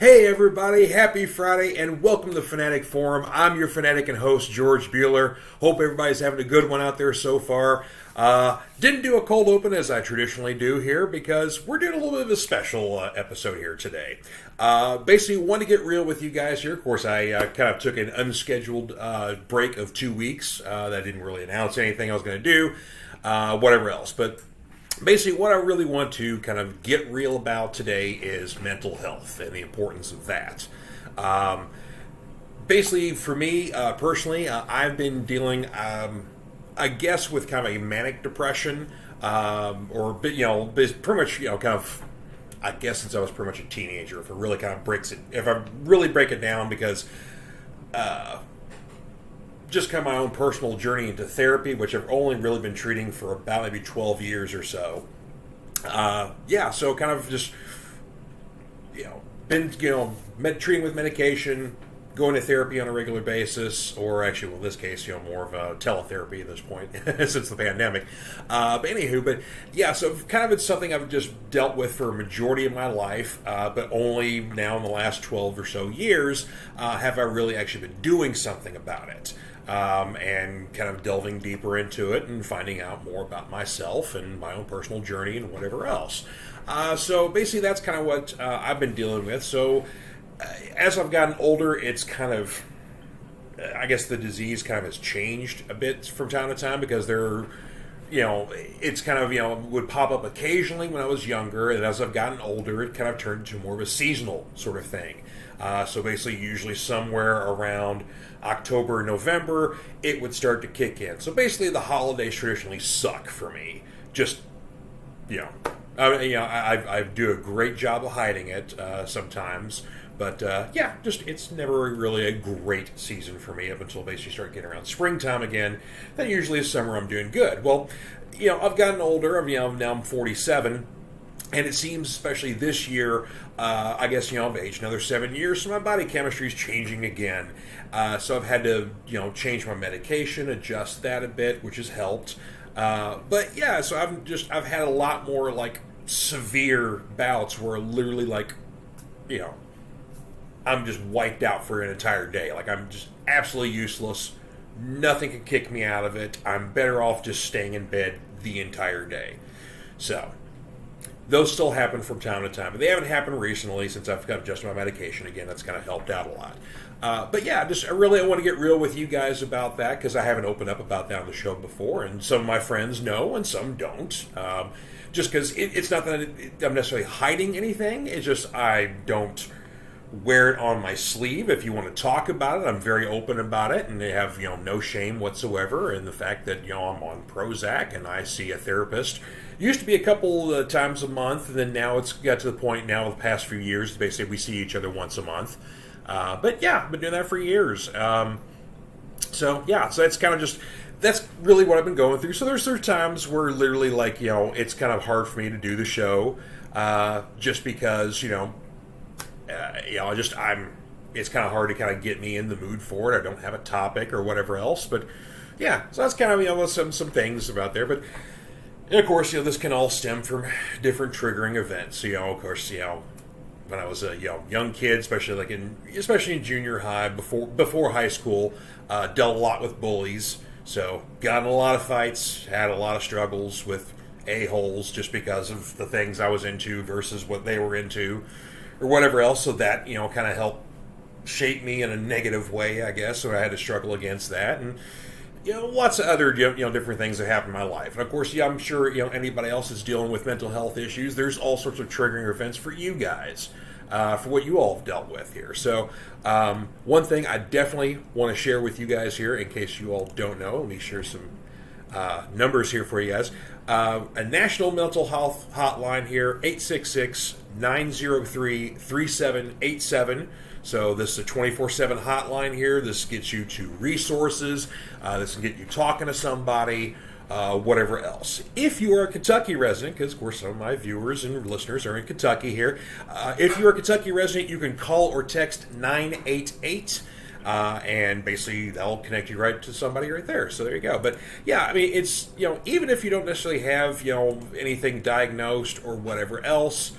Hey everybody, happy Friday and welcome to the Fanatic Forum. I'm your Fanatic and host, George Buehler. Hope everybody's having a good one out there so far. Didn't do a cold open as I traditionally do here because we're doing a little bit of a special episode here today. Basically, want to get real with you guys here. Of course, I kind of took an unscheduled break of 2 weeks. That didn't really announce anything I was going to do, whatever else. But basically, what I really want to kind of get real about today is mental health and the importance of that. Basically, for me personally, I've been dealing, I guess, with kind of a manic depression, or pretty much, kind of, I guess, since I was pretty much a teenager. If I really break it down, because just kind of my own personal journey into therapy, which I've only really been treating for about maybe 12 years or so. So kind of just, been, treating with medication, going to therapy on a regular basis, or actually, well, in this case, more of a teletherapy at this point, since the pandemic. So kind of it's something I've just dealt with for a majority of my life, but only now in the last 12 or so years have I really actually been doing something about it. And kind of delving deeper into it and finding out more about myself and my own personal journey and whatever else. So basically that's kind of what I've been dealing with. So as I've gotten older, it's kind of, I guess the disease kind of has changed a bit from time to time, because it's kind of, would pop up occasionally when I was younger, and as I've gotten older, it kind of turned into more of a seasonal sort of thing. So basically, usually somewhere around October, November, it would start to kick in. So basically, the holidays traditionally suck for me. Just, I do a great job of hiding it sometimes. But, it's never really a great season for me up until basically start getting around springtime again. Then usually is summer I'm doing good. Well, I've gotten older. Now I'm 47. And it seems, especially this year, I've aged another 7 years, so my body chemistry is changing again. So I've had to, change my medication, adjust that a bit, which has helped. So I've had a lot more, severe bouts where literally, I'm just wiped out for an entire day. I'm just absolutely useless. Nothing can kick me out of it. I'm better off just staying in bed the entire day. So those still happen from time to time, but they haven't happened recently since I've kind of adjusted my medication again. That's kind of helped out a lot. I want to get real with you guys about that, because I haven't opened up about that on the show before, and some of my friends know and some don't. Just because it's not that I'm necessarily hiding anything. It's just I don't wear it on my sleeve. If you want to talk about it, I'm very open about it, and they have no shame whatsoever in the fact that I'm on Prozac and I see a therapist. Used to be a couple times a month, and then now it's got to the point now, the past few years, basically we see each other once a month. I've been doing that for years. So that's kind of just, that's really what I've been going through. So there's times where literally it's kind of hard for me to do the show, just because, it's kind of hard to kind of get me in the mood for it. I don't have a topic or whatever else, but so that's kind of, some things about there, but of course, this can all stem from different triggering events. Of course, when I was a young kid, especially in junior high, before high school, dealt a lot with bullies. So got in a lot of fights, had a lot of struggles with a-holes just because of the things I was into versus what they were into, or whatever else. So that kind of helped shape me in a negative way, I guess. So I had to struggle against that, and lots of other different things that happen in my life. And of course, I'm sure anybody else is dealing with mental health issues. There's all sorts of triggering events for you guys, for what you all have dealt with here. So one thing I definitely want to share with you guys here, in case you all don't know, let me share some numbers here for you guys. A national mental health hotline here, 866-903-3787. So this is a 24/7 hotline here. This gets you to resources. This can get you talking to somebody, whatever else. If you are a Kentucky resident, because of course some of my viewers and listeners are in Kentucky here, if you're a Kentucky resident, you can call or text 988. And basically that'll connect you right to somebody right there. So there you go. But yeah, I mean, it's, even if you don't necessarily have, anything diagnosed or whatever else,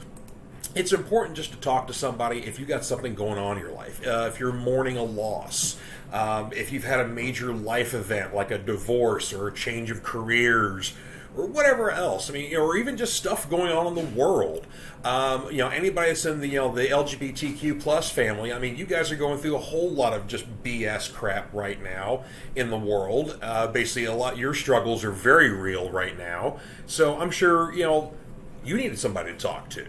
it's important just to talk to somebody if you got something going on in your life. If you're mourning a loss, if you've had a major life event like a divorce or a change of careers, or whatever else. I mean, or even just stuff going on in the world. Anybody that's in the LGBTQ plus family. I mean, you guys are going through a whole lot of just BS crap right now in the world. Basically, your struggles are very real right now. So I'm sure you needed somebody to talk to.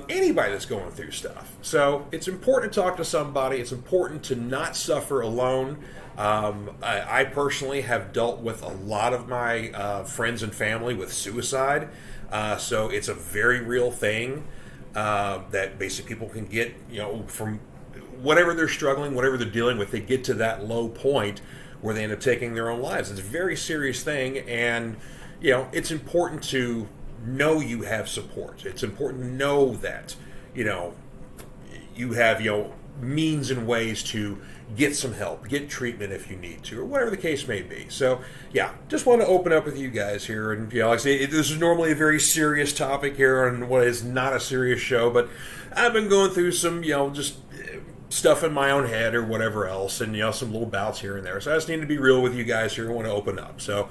Anybody that's going through stuff. So it's important to talk to somebody. It's important to not suffer alone. I personally have dealt with a lot of my friends and family with suicide. So it's a very real thing that basically people can get, from whatever they're struggling, whatever they're dealing with, they get to that low point where they end up taking their own lives. It's a very serious thing, and, it's important to know you have support. It's important to know that, you have, means and ways to get some help, get treatment if you need to, or whatever the case may be. So, yeah, just want to open up with you guys here. And, like I say, this is normally a very serious topic here on what is not a serious show, but I've been going through some, just stuff in my own head or whatever else, and, some little bouts here and there. So I just need to be real with you guys here and want to open up. So,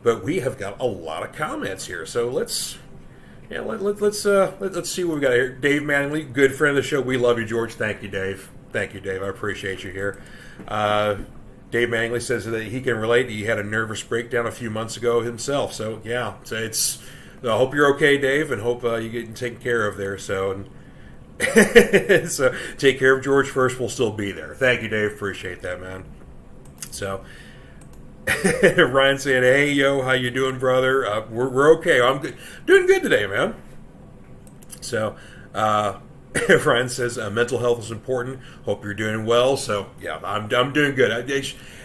but we have got a lot of comments here, so let's see what we got here. Dave Manley, good friend of the show. We love you, George. Thank you, Dave. Thank you, Dave. I appreciate you here. Dave Manley says that he can relate. He had a nervous breakdown a few months ago himself. So yeah, so I hope you're okay, Dave, and hope you're getting taken care of there. So, so take care of George first. We'll still be there. Thank you, Dave. Appreciate that, man. So. Ryan saying, "Hey, yo, how you doing, brother? We're okay. I'm good. Doing good today, man." So, Ryan says, "Mental health is important. Hope you're doing well." So, yeah, I'm doing good.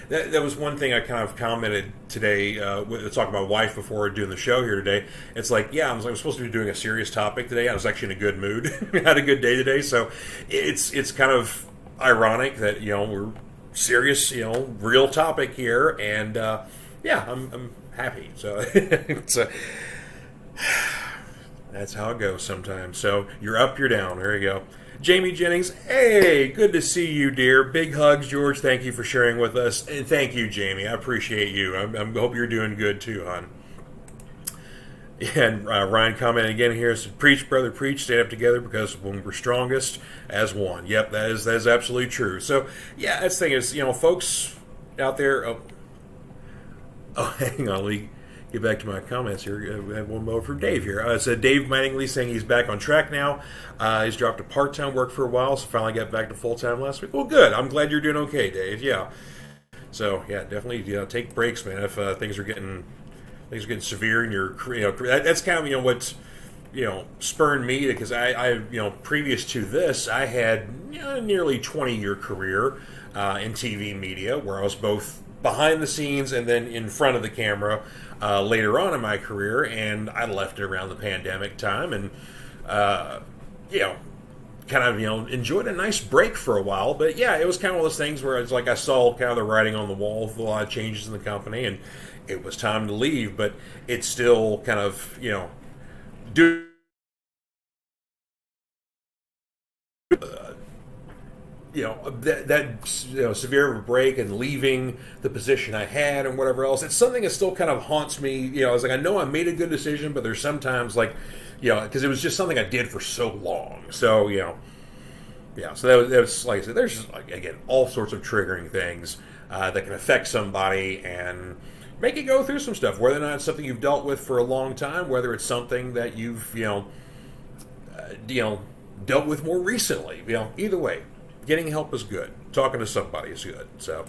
That was one thing I kind of commented today, talking to my wife before doing the show here today. It's like, yeah, I was supposed to be doing a serious topic today. I was actually in a good mood. Had a good day today. So, it's kind of ironic that we're serious, real topic here, and yeah, I'm happy. So, that's how it goes sometimes. So you're up, you're down. There you go. Jamie Jennings, hey, good to see you, dear. Big hugs, George. Thank you for sharing with us, and thank you, Jamie. I appreciate you. I hope you're doing good too, hon. And Ryan commenting again here says, "Preach, brother, preach. Stand up together, because when we're strongest as one." Yep, that is absolutely true. So, yeah, that's the thing is, folks out there. Oh, hang on. Let me get back to my comments here. We have one more from Dave here. It said Dave Mattingly saying he's back on track now. He's dropped a part-time work for a while, so finally got back to full-time last week. Well, good. I'm glad you're doing okay, Dave. Yeah. So, yeah, definitely take breaks, man, if things are getting severe in your career. That's kind of what's spurred me, because I previous to this I had a nearly 20-year career in TV media, where I was both behind the scenes and then in front of the camera later on in my career, and I left it around the pandemic time, and kind of enjoyed a nice break for a while. But yeah, it was kind of one of those things where it's like I saw kind of the writing on the wall with a lot of changes in the company, and it was time to leave. But it's still kind of do that severe of a break and leaving the position I had and whatever else. It's something that still kind of haunts me. I was like, I know I made a good decision, but there's sometimes because it was just something I did for so long. So, yeah, so that was like I said, there's just, again, all sorts of triggering things that can affect somebody and make you go through some stuff, whether or not it's something you've dealt with for a long time, whether it's something that you've dealt with more recently. Either way, getting help is good. Talking to somebody is good. So,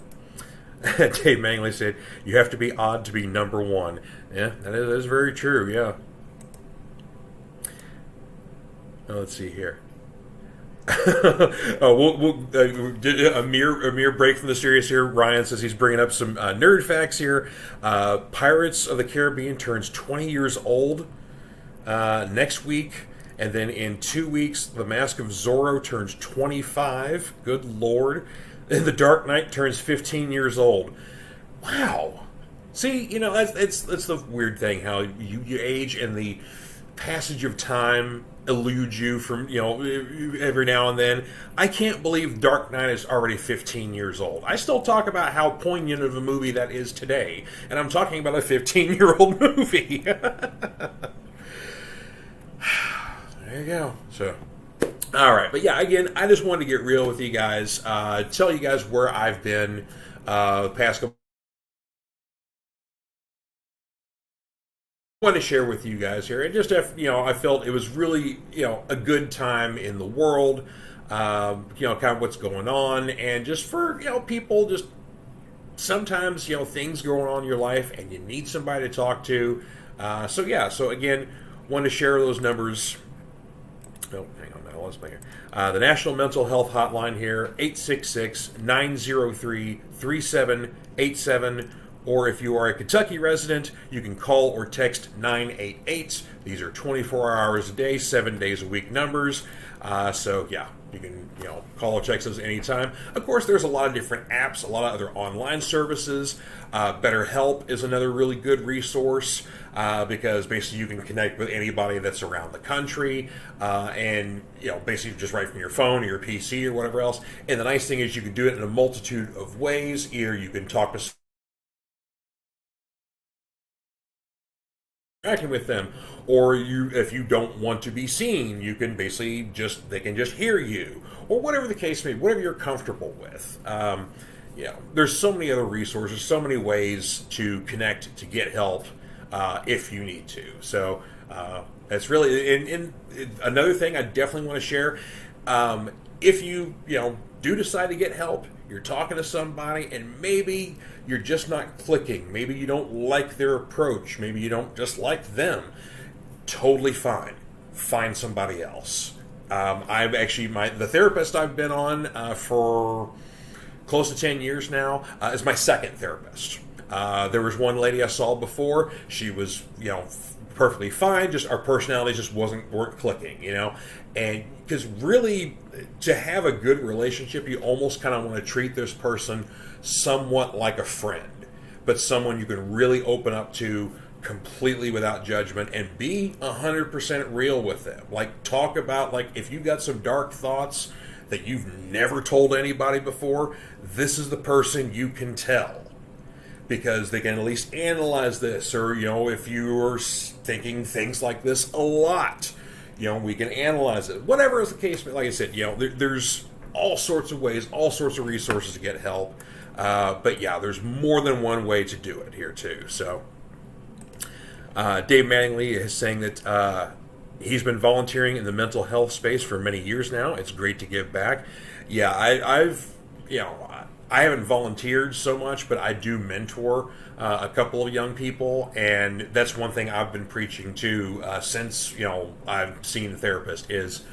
Dave Mangley said, "You have to be odd to be number one." Yeah, that is very true. Yeah. Let's see here. A mere break from the series here. Ryan says he's bringing up some nerd facts here. Pirates of the Caribbean turns 20 years old next week, and then in 2 weeks, The Mask of Zorro turns 25. Good Lord. And The Dark Knight turns 15 years old. Wow. See, that's the weird thing, how you age and the passage of time eludes you from, every now and then. I can't believe Dark Knight is already 15 years old. I still talk about how poignant of a movie that is today, and I'm talking about a 15-year-old movie. There you go. So, all right. But yeah, again, I just wanted to get real with you guys, tell you guys where I've been the past couple. Want to share with you guys here, and just I felt it was really a good time in the world, kind of what's going on, and just for people, just sometimes things going on in your life and you need somebody to talk to. So again, want to share those numbers. Oh, hang on, I lost my hair. The National Mental Health Hotline here, 866-903-3787. Or if you are a Kentucky resident, you can call or text 988. These are 24 hours a day, 7 days a week numbers. So yeah, you can call or text us anytime. Of course, there's a lot of different apps, a lot of other online services. BetterHelp is another really good resource because basically you can connect with anybody that's around the country and basically just right from your phone or your PC or whatever else. And the nice thing is you can do it in a multitude of ways. Either you can talk to interacting with them, or if you don't want to be seen, you can basically they can just hear you, or whatever the case may be, whatever you're comfortable with. There's so many other resources, so many ways to connect to get help if you need to. So that's really and another thing I definitely want to share. If you do decide to get help, you're talking to somebody and maybe you're just not clicking. Maybe you don't like their approach. Maybe you don't just like them. Totally fine. Find somebody else. I've actually, the therapist I've been on for close to 10 years now is my second therapist. There was one lady I saw before. She was, perfectly fine. Just our personalities just weren't clicking, And because really, to have a good relationship, you almost kind of want to treat this person somewhat like a friend, but someone you can really open up to completely without judgment and be 100% real with them. Like, talk about, if you've got some dark thoughts that you've never told anybody before, this is the person you can tell. Because they can at least analyze this, or, if you're thinking things like this a lot, we can analyze it. Whatever is the case, like I said, there's all sorts of ways, all sorts of resources to get help. But yeah, there's more than one way to do it here too. So, Dave Mattingly is saying that he's been volunteering in the mental health space for many years now. It's great to give back. Yeah, I haven't volunteered so much, but I do mentor a couple of young people, and that's one thing I've been preaching to since I've seen a therapist is,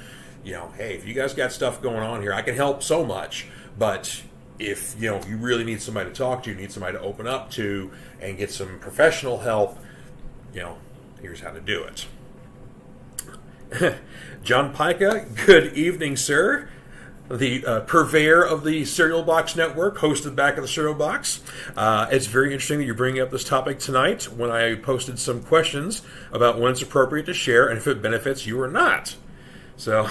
hey, if you guys got stuff going on here, I can help so much, but if you really need somebody to talk to, you need somebody to open up to, and get some professional help, here's how to do it. John Pica, good evening, sir. The purveyor of the Cereal Box Network, host of Back of the Cereal Box. It's very interesting that you're bringing up this topic tonight when I posted some questions about when it's appropriate to share and if it benefits you or not. So,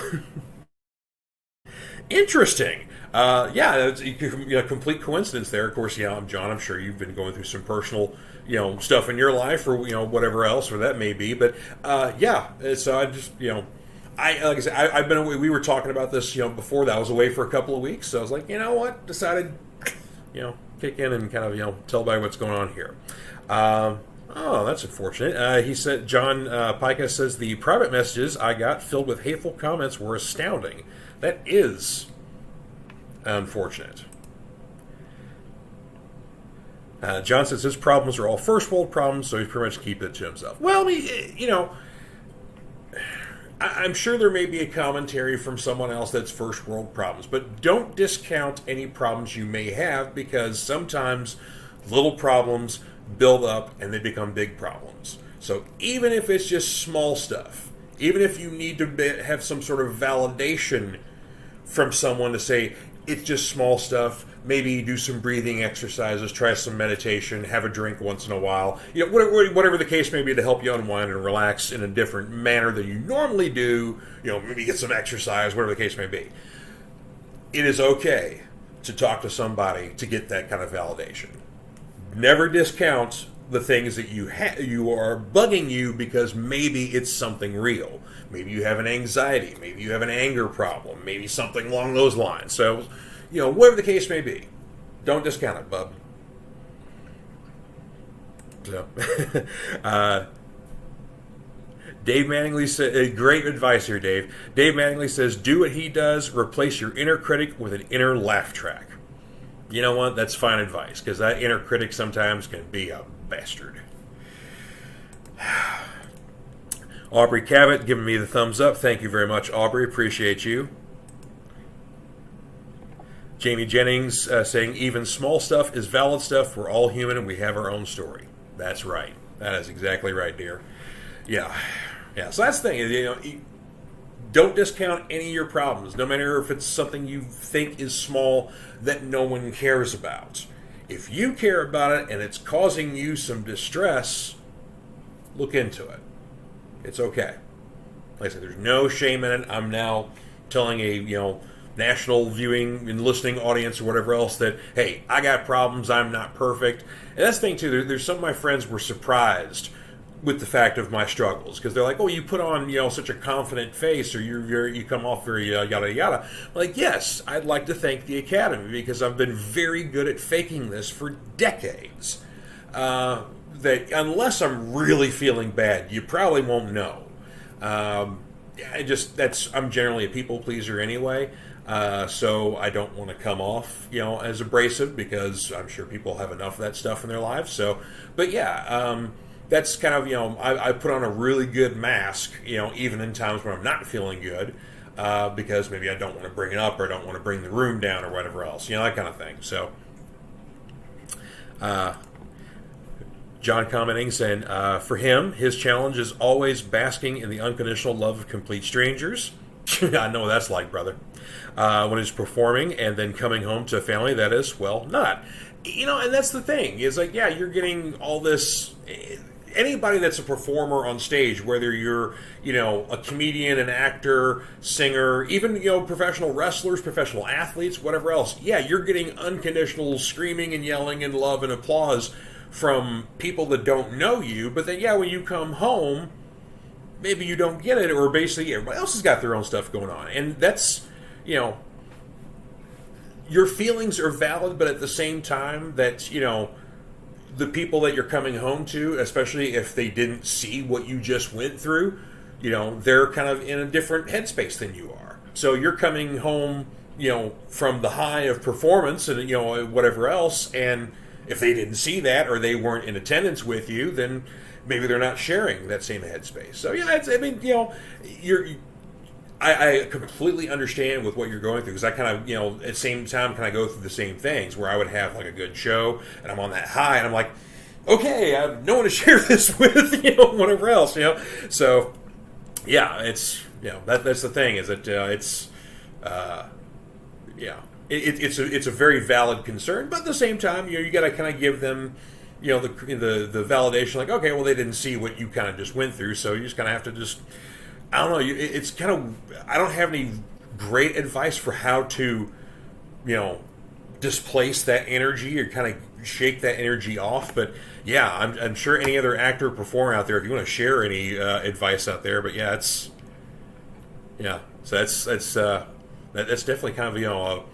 interesting. It's a complete coincidence there. Of course, I'm John. I'm sure you've been going through some personal, stuff in your life or, whatever else, or that may be. But, so I just, like I said, I've been away. We were talking about this, before that. I was away for a couple of weeks, so I was like, you know what? Decided, kick in and kind of, tell everybody what's going on here. Oh, that's unfortunate. He said, John Pica says, the private messages I got filled with hateful comments were astounding. That is unfortunate. John says his problems are all first world problems, so he's pretty much keeping it to himself. Well, I'm sure there may be a commentary from someone else that's first world problems, but don't discount any problems you may have, because sometimes little problems build up and they become big problems. So even if it's just small stuff, even if you need to have some sort of validation from someone to say it's just small stuff, maybe do some breathing exercises, try some meditation, have a drink once in a while, whatever the case may be, to help you unwind and relax in a different manner than you normally do, maybe get some exercise, whatever the case may be. It is okay to talk to somebody to get that kind of validation. Never discount the things that you are bugging you, because maybe it's something real. Maybe you have an anxiety. Maybe you have an anger problem. Maybe something along those lines. So, whatever the case may be, don't discount it, bub. So, Dave Manningly said, great advice here, Dave. Dave Manningly says, do what he does, replace your inner critic with an inner laugh track. You know what? That's fine advice, because that inner critic sometimes can be a bastard. Aubrey Cavett giving me the thumbs up. Thank you very much, Aubrey. Appreciate you. Jamie Jennings saying, even small stuff is valid stuff. We're all human and we have our own story. That's right. That is exactly right, dear. Yeah. So that's the thing. Don't discount any of your problems, no matter if it's something you think is small that no one cares about. If you care about it and it's causing you some distress, look into it. It's okay. Like I said, there's no shame in it. I'm now telling a, national viewing and listening audience or whatever else that, hey, I got problems, I'm not perfect. And that's the thing, too. There's some of my friends were surprised with the fact of my struggles, because they're like, oh, you put on, such a confident face, or you come off very yada yada. I'm like, yes, I'd like to thank the Academy, because I've been very good at faking this for decades. That unless I'm really feeling bad, you probably won't know. I'm generally a people pleaser anyway, so I don't want to come off, as abrasive, because I'm sure people have enough of that stuff in their lives. So, but yeah, that's kind of, I put on a really good mask, even in times when I'm not feeling good, because maybe I don't want to bring it up, or I don't want to bring the room down, or whatever else, that kind of thing. So, John commenting, saying, for him, his challenge is always basking in the unconditional love of complete strangers. I know what that's like, brother. When he's performing and then coming home to a family that is, well, not. And that's the thing. Is like, yeah, you're getting all this. Anybody that's a performer on stage, whether you're, a comedian, an actor, singer, even, professional wrestlers, professional athletes, whatever else, yeah, you're getting unconditional screaming and yelling and love and applause from people that don't know you. But then, yeah, when you come home, maybe you don't get it, or basically everybody else has got their own stuff going on. And that's, your feelings are valid, but at the same time that, the people that you're coming home to, especially if they didn't see what you just went through, they're kind of in a different headspace than you are. So you're coming home, from the high of performance and, whatever else, and if they didn't see that, or they weren't in attendance with you, then maybe they're not sharing that same headspace. So yeah, I completely understand with what you're going through, because I kind of, at the same time, kind of go through the same things, where I would have like a good show and I'm on that high and I'm like, okay, I have no one to share this with, whatever else, So yeah, it's, that's the thing, is that it's a very valid concern, but at the same time, you got to kind of give them, the validation, like, okay, well, they didn't see what you kind of just went through, so you just kind of have to just, I don't know, it's kind of, I don't have any great advice for how to, displace that energy or kind of shake that energy off, but yeah, I'm sure any other actor or performer out there, if you want to share any advice out there, but yeah, so that's definitely kind of,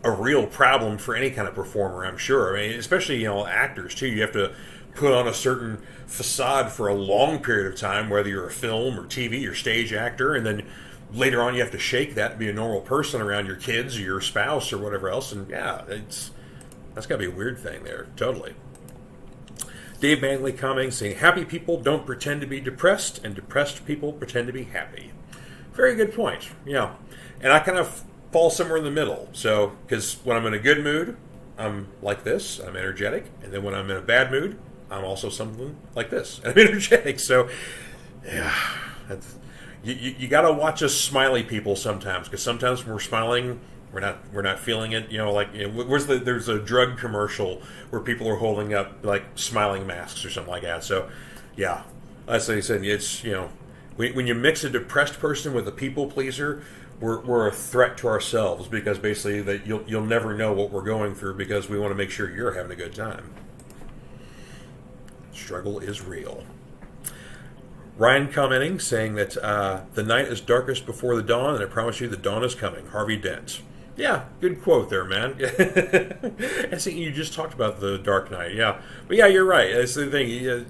a real problem for any kind of performer, I'm sure. I mean, especially, actors, too. You have to put on a certain facade for a long period of time, whether you're a film or TV or stage actor, and then later on you have to shake that and be a normal person around your kids or your spouse or whatever else. And yeah, that's got to be a weird thing there. Totally. Dave Manley commenting, saying, happy people don't pretend to be depressed, and depressed people pretend to be happy. Very good point. Yeah. And I kind of fall somewhere in the middle. So, because when I'm in a good mood, I'm like this, I'm energetic. And then when I'm in a bad mood, I'm also something like this, and I'm energetic. So, yeah, you got to watch us smiley people sometimes, because sometimes when we're smiling, we're not feeling it. There's a drug commercial where people are holding up like smiling masks or something like that. So, yeah, as I said, it's when you mix a depressed person with a people pleaser, we're a threat to ourselves, because basically that you'll never know what we're going through, because we want to make sure you're having a good time. Struggle is real. Ryan commenting, saying that the night is darkest before the dawn, and I promise you the dawn is coming. Harvey Dent. Yeah, good quote there, man. I think you just talked about the Dark Knight, yeah. But yeah, you're right. That's the thing.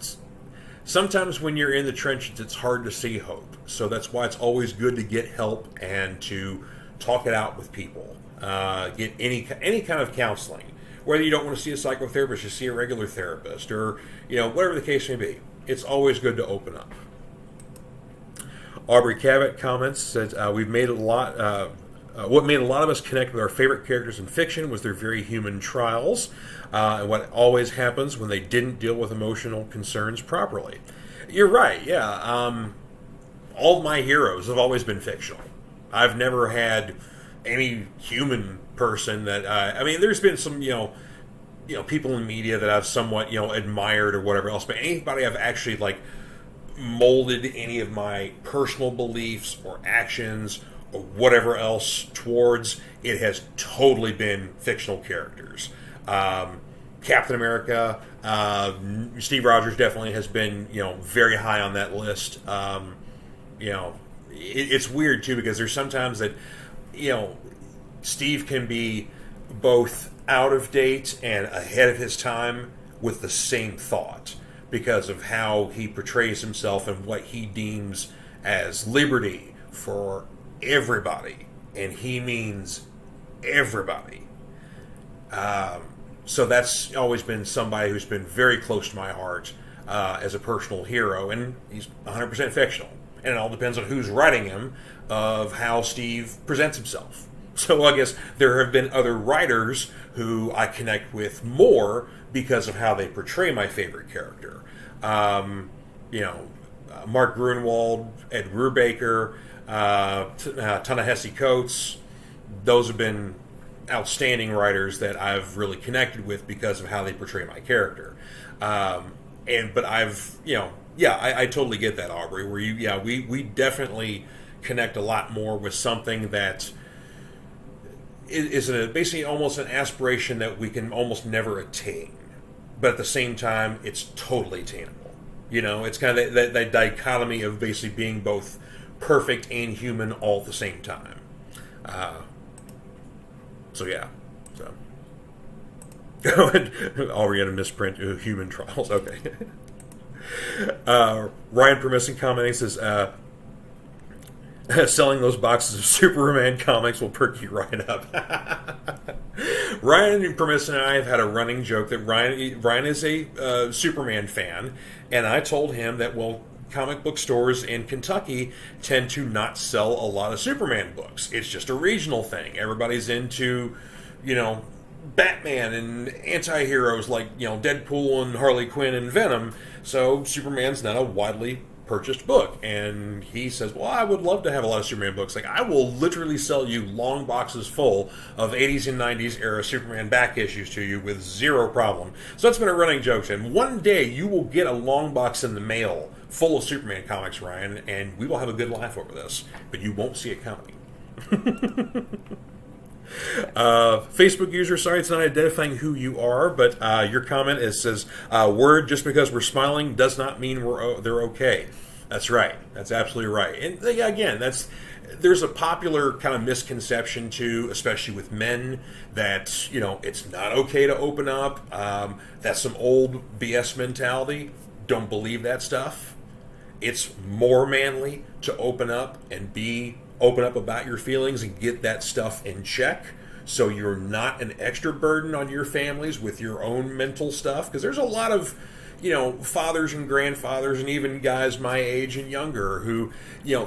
Sometimes when you're in the trenches, it's hard to see hope. So that's why it's always good to get help and to talk it out with people. Get any kind of counseling. Whether you don't want to see a psychotherapist, you see a regular therapist, or whatever the case may be. It's always good to open up. Aubrey Cavett comments, says, we've made a lot. What made a lot of us connect with our favorite characters in fiction was their very human trials, and what always happens when they didn't deal with emotional concerns properly. You're right, yeah. All of my heroes have always been fictional. I've never had any human person that there's been some people in media that I've somewhat admired or whatever else, but anybody I've actually molded any of my personal beliefs or actions or whatever else towards, it has totally been fictional characters. Captain America, Steve Rogers definitely has been very high on that list. It's weird too, because there's sometimes that Steve can be both out of date and ahead of his time with the same thought, because of how he portrays himself and what he deems as liberty for everybody, and he means everybody. So that's always been somebody who's been very close to my heart as a personal hero, and he's 100% fictional. And it all depends on who's writing him, of how Steve presents himself. So I guess there have been other writers who I connect with more because of how they portray my favorite character. Mark Gruenwald, Ed Brubaker, Ta-Nehisi Coates. Those have been outstanding writers that I've really connected with because of how they portray my character. But I've, I totally get that, Aubrey, where we definitely connect a lot more with something that is basically almost an aspiration that we can almost never attain. But at the same time, it's totally attainable. It's kind of that dichotomy of basically being both perfect and human all at the same time. So yeah. So I'll read a misprint of Human Trials. Okay. Ryan Permisson commenting says, selling those boxes of Superman comics will perk you right up. Ryan Permisson and I have had a running joke that Ryan is a Superman fan, and I told him that, comic book stores in Kentucky tend to not sell a lot of Superman books. It's just a regional thing. Everybody's into, Batman and anti-heroes like, Deadpool and Harley Quinn and Venom, so Superman's not a widely purchased book. And he says, I would love to have a lot of Superman books. I will literally sell you long boxes full of 80s and 90s era Superman back issues to you with zero problem. So that's been a running joke. And one day you will get a long box in the mail full of Superman comics, Ryan, and we will have a good laugh over this, but you won't see it coming. Facebook user, sorry it's not identifying who you are, but your comment says, word, just because we're smiling does not mean they're okay. That's right. That's absolutely right. And yeah, again, there's a popular kind of misconception too, especially with men, that it's not okay to open up. That's some old BS mentality. Don't believe that stuff. It's more manly to open up and open up about your feelings and get that stuff in check, so you're not an extra burden on your families with your own mental stuff. Because there's a lot of fathers and grandfathers and even guys my age and younger who,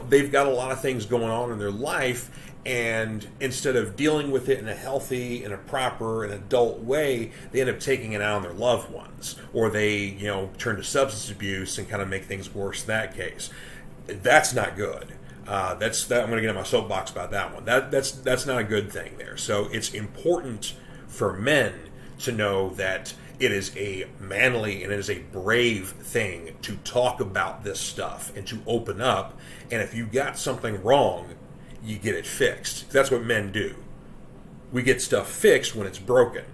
they've got a lot of things going on in their life, and instead of dealing with it in a healthy, in a proper, an adult way, they end up taking it out on their loved ones, or they, turn to substance abuse and kind of make things worse in that case. That's not good. I'm going to get on my soapbox about that one. That's not a good thing there. So it's important for men to know that it is a manly and it is a brave thing to talk about this stuff and to open up. And if you got something wrong, you get it fixed. That's what men do. We get stuff fixed when it's broken.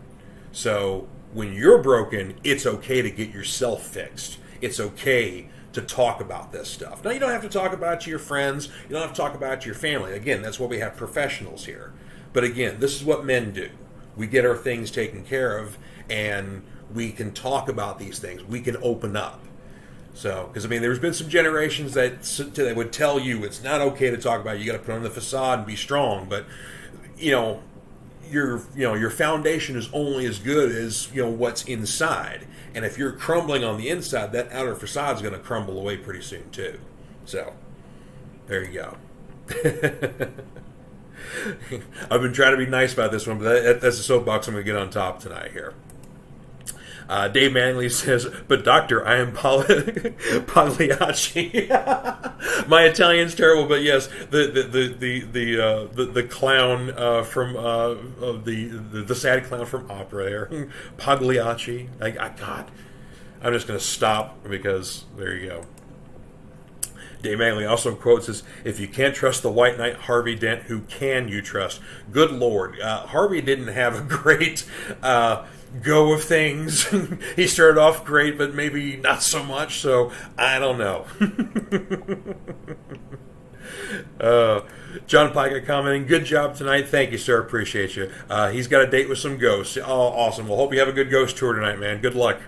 So when you're broken, it's okay to get yourself fixed. It's okay to talk about this stuff. Now, you don't have to talk about it to your friends. You don't have to talk about it to your family. Again, that's why we have professionals here. But again, this is what men do. We get our things taken care of, and we can talk about these things. We can open up. So, because there's been some generations that would tell you it's not okay to talk about it. You got to put on the facade and be strong. But your foundation is only as good as what's inside. And if you're crumbling on the inside, that outer facade is going to crumble away pretty soon too. So, there you go. I've been trying to be nice about this one, but that's the soapbox I'm going to get on top tonight here. Dave Manley says, "But doctor, I am Pagliacci." My Italian's terrible, but yes, the clown from the sad clown from opera there, Pagliacci. God, I'm just going to stop because there you go. Dave Manley also quotes as, "If you can't trust the White Knight Harvey Dent, who can you trust?" Good Lord, Harvey didn't have a great go of things. He started off great, but maybe not so much, so I don't know. John Pike commenting, "Good job tonight. Thank you, sir. Appreciate you." He's got a date with some ghosts. Oh, awesome. Well, hope you have a good ghost tour tonight, man. Good luck.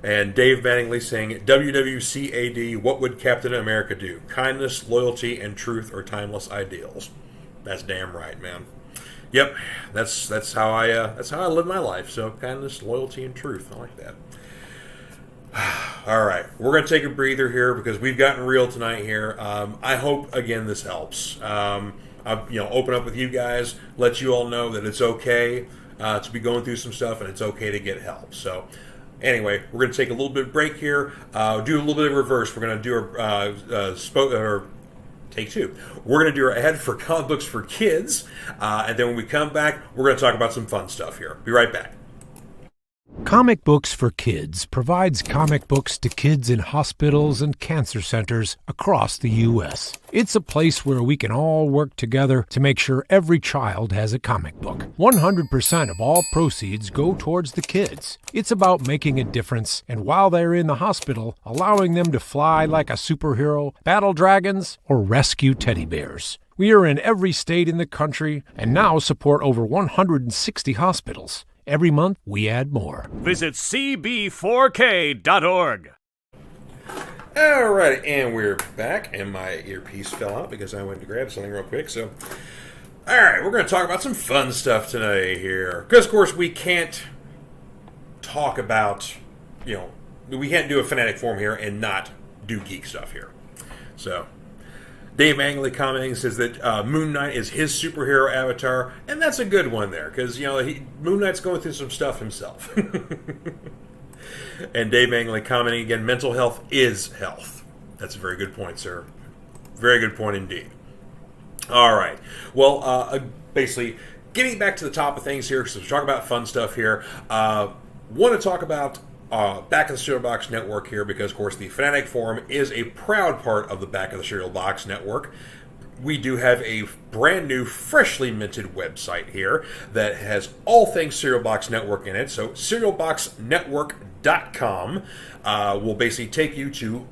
And Dave Mattingly saying, "WWCAD, what would Captain America do? Kindness, loyalty, and truth are timeless ideals." That's damn right, man. Yep, that's how I live my life. So kindness, loyalty, and truth. I like that. All right, we're going to take a breather here because we've gotten real tonight here. I hope again this helps. I'll open up with you guys, let you all know that it's okay to be going through some stuff, and it's okay to get help. So anyway, we're going to take a little bit of break here. Do a little bit of reverse. We're going to do our take two. We're going to do our ad for comic books for kids, and then when we come back, we're going to talk about some fun stuff here. Be right back. Comic Books for Kids provides comic books to kids in hospitals and cancer centers across the U.S. It's a place where we can all work together to make sure every child has a comic book. 100% of all proceeds go towards the kids. It's about making a difference, and while they're in the hospital, allowing them to fly like a superhero, battle dragons, or rescue teddy bears. We are in every state in the country and now support over 160 hospitals. Every month, we add more. Visit cb4k.org. All right, and we're back, and my earpiece fell out because I went to grab something real quick. So, all right, we're going to talk about some fun stuff today here. Because, of course, we can't talk about, we can't do a Fanatic Forum here and not do geek stuff here. So, Dave Angley commenting says that Moon Knight is his superhero avatar, and that's a good one there, because, Moon Knight's going through some stuff himself. And Dave Angley commenting again, mental health is health. That's a very good point, sir. Very good point indeed. All right. Well, basically, getting back to the top of things here, because we're talking about fun stuff here, want to talk about Back of the Cereal Box Network here, because, of course, the Fanatic Forum is a proud part of the Back of the Cereal Box Network. We do have a brand new, freshly minted website here that has all things Cereal Box Network in it. So, cerealboxnetwork.com will basically take you to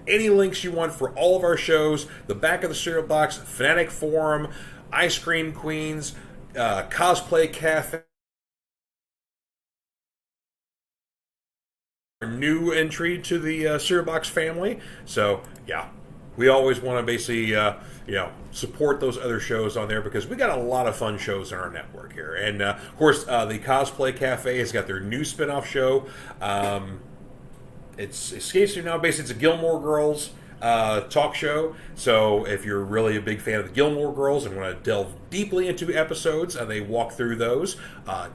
any links you want for all of our shows, the Back of the Cereal Box, Fanatic Forum, Ice Cream Queens, Cosplay Cafe, new entry to the Cereal Box family. So, yeah, we always want to basically, support those other shows on there because we got a lot of fun shows on our network here. And, of course, the Cosplay Cafe has got their new spin-off show. It escapes me now. Basically, it's a Gilmore Girls talk show. So if you're really a big fan of the Gilmore Girls and want to delve deeply into episodes and they walk through those,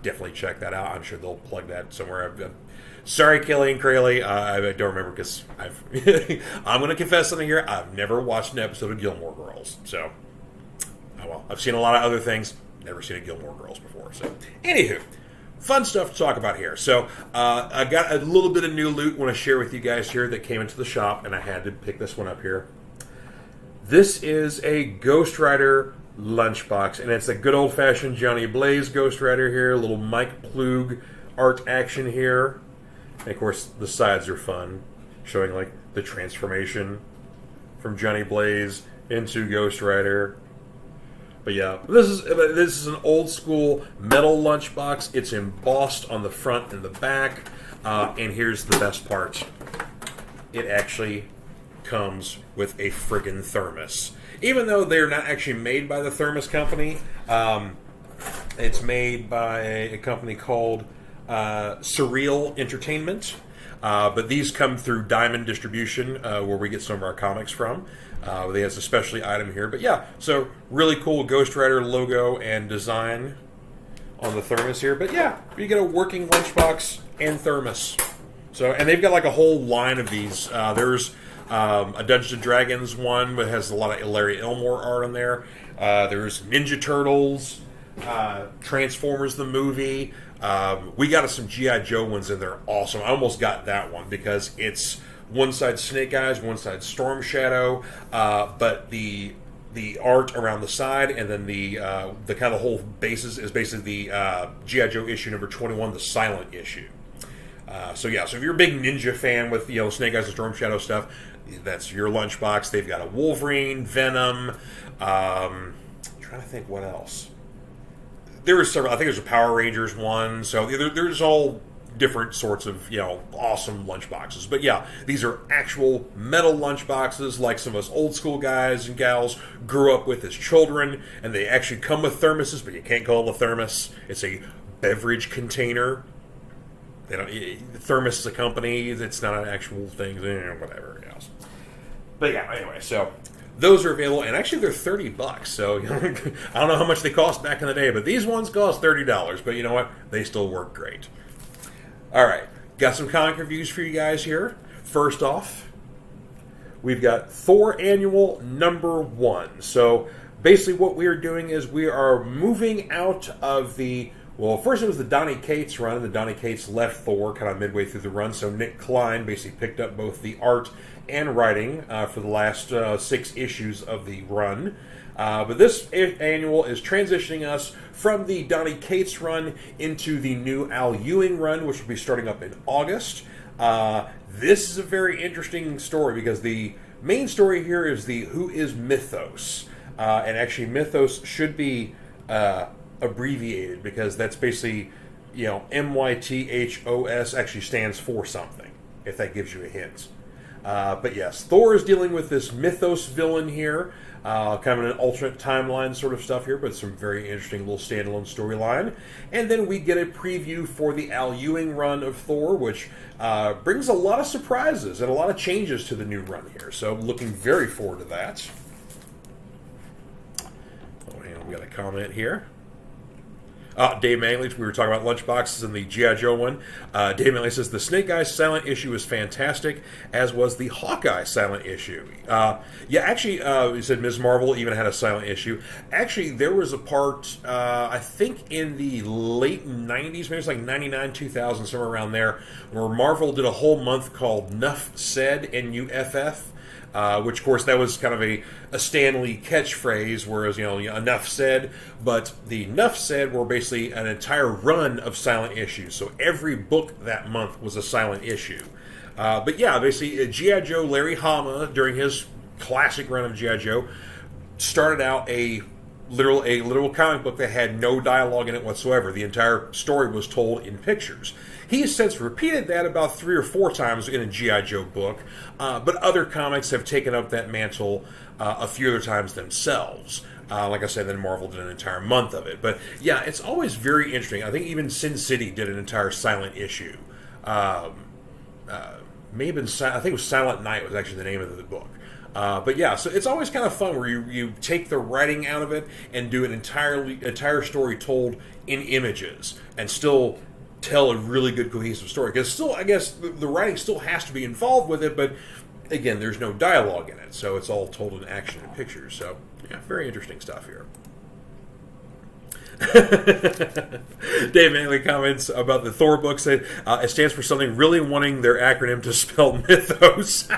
definitely check that out. I'm sure they'll plug that somewhere. Sorry, Kelly and Crayley. I don't remember because I'm going to confess something here. I've never watched an episode of Gilmore Girls. So, I've seen a lot of other things. Never seen a Gilmore Girls before. So, anywho, fun stuff to talk about here. So, I got a little bit of new loot I want to share with you guys here that came into the shop, and I had to pick this one up here. This is a Ghost Rider lunchbox, and it's a good old-fashioned Johnny Blaze Ghost Rider here. A little Mike Plug art action here. And of course, the sides are fun, showing like the transformation from Johnny Blaze into Ghost Rider. But yeah, this is an old school metal lunchbox. It's embossed on the front and the back. And here's the best part: it actually comes with a friggin' thermos. Even though they're not actually made by the Thermos company, it's made by a company called Surreal Entertainment, but these come through Diamond Distribution, where we get some of our comics from. They have a specialty item here, but yeah, so really cool Ghost Rider logo and design on the thermos here. But yeah, you get a working lunchbox and thermos. So, and they've got like a whole line of these. There's a Dungeons and Dragons one that has a lot of Larry Elmore art on there. There's Ninja Turtles, Transformers the movie. We got some G.I. Joe ones in there. Awesome. I almost got that one because it's one side Snake Eyes, one side Storm Shadow, but the art around the side and then the kind of whole basis is basically the G.I. Joe issue number 21, the silent issue. So if you're a big Ninja fan with Snake Eyes and Storm Shadow stuff, that's your lunchbox. They've got a Wolverine, Venom. I'm trying to think what else. There was several. I think there's a Power Rangers one. So there's all different sorts of awesome lunchboxes. But yeah, these are actual metal lunchboxes, like some of us old school guys and gals grew up with as children, and they actually come with thermoses, but you can't call it a thermos. It's a beverage container. Thermos is a company. It's not an actual thing. Whatever else. But yeah, anyway, so those are available, and actually they're $30. So I don't know how much they cost back in the day, but these ones cost $30. But you know what? They still work great. All right, got some comic reviews for you guys here. First off, we've got Thor Annual #1. So basically, what we are doing is we are moving out of the. Well, first it was the Donny Cates run, and the Donny Cates left Thor kind of midway through the run, so Nick Klein basically picked up both the art and writing for the last 6 issues of the run. But this annual is transitioning us from the Donny Cates run into the new Al Ewing run, which will be starting up in August. This is a very interesting story because the main story here is the Who is Mythos. And actually Mythos should be abbreviated because that's basically, MYTHOS actually stands for something, if that gives you a hint. But yes, Thor is dealing with this Mythos villain here, kind of an alternate timeline sort of stuff here, but some very interesting little standalone storyline. And then we get a preview for the Al Ewing run of Thor, which brings a lot of surprises and a lot of changes to the new run here. So looking very forward to that. Oh, hang on, we got a comment here. Dave Mangley, we were talking about lunchboxes and the G.I. Joe one. Dave Mangley says, the Snake Eyes silent issue is fantastic, as was the Hawkeye silent issue. He said Ms. Marvel even had a silent issue. Actually, there was a part, I think in the late 90s, maybe it's like 99, 2000, somewhere around there, where Marvel did a whole month called Nuff Said, N-U-F-F. Which, of course, that was kind of a Stan Lee catchphrase, whereas, enough said. But the Nuff Said were basically an entire run of silent issues. So every book that month was a silent issue. But yeah, basically, G.I. Joe Larry Hama, during his classic run of G.I. Joe, started out a literal comic book that had no dialogue in it whatsoever. The entire story was told in pictures. He has since repeated that about 3 or 4 times in a G.I. Joe book, but other comics have taken up that mantle a few other times themselves. Like I said, then Marvel did an entire month of it. But yeah, it's always very interesting. I think even Sin City did an entire silent issue. May have been, I think it was Silent Night was actually the name of the book. But yeah, so it's always kind of fun where you take the writing out of it and do an entire story told in images and still tell a really good cohesive story. Because still, I guess, the writing still has to be involved with it, but again, there's no dialogue in it, so it's all told in action and pictures. So yeah, very interesting stuff here. Dave Manley comments about the Thor book, said it stands for something, really wanting their acronym to spell mythos.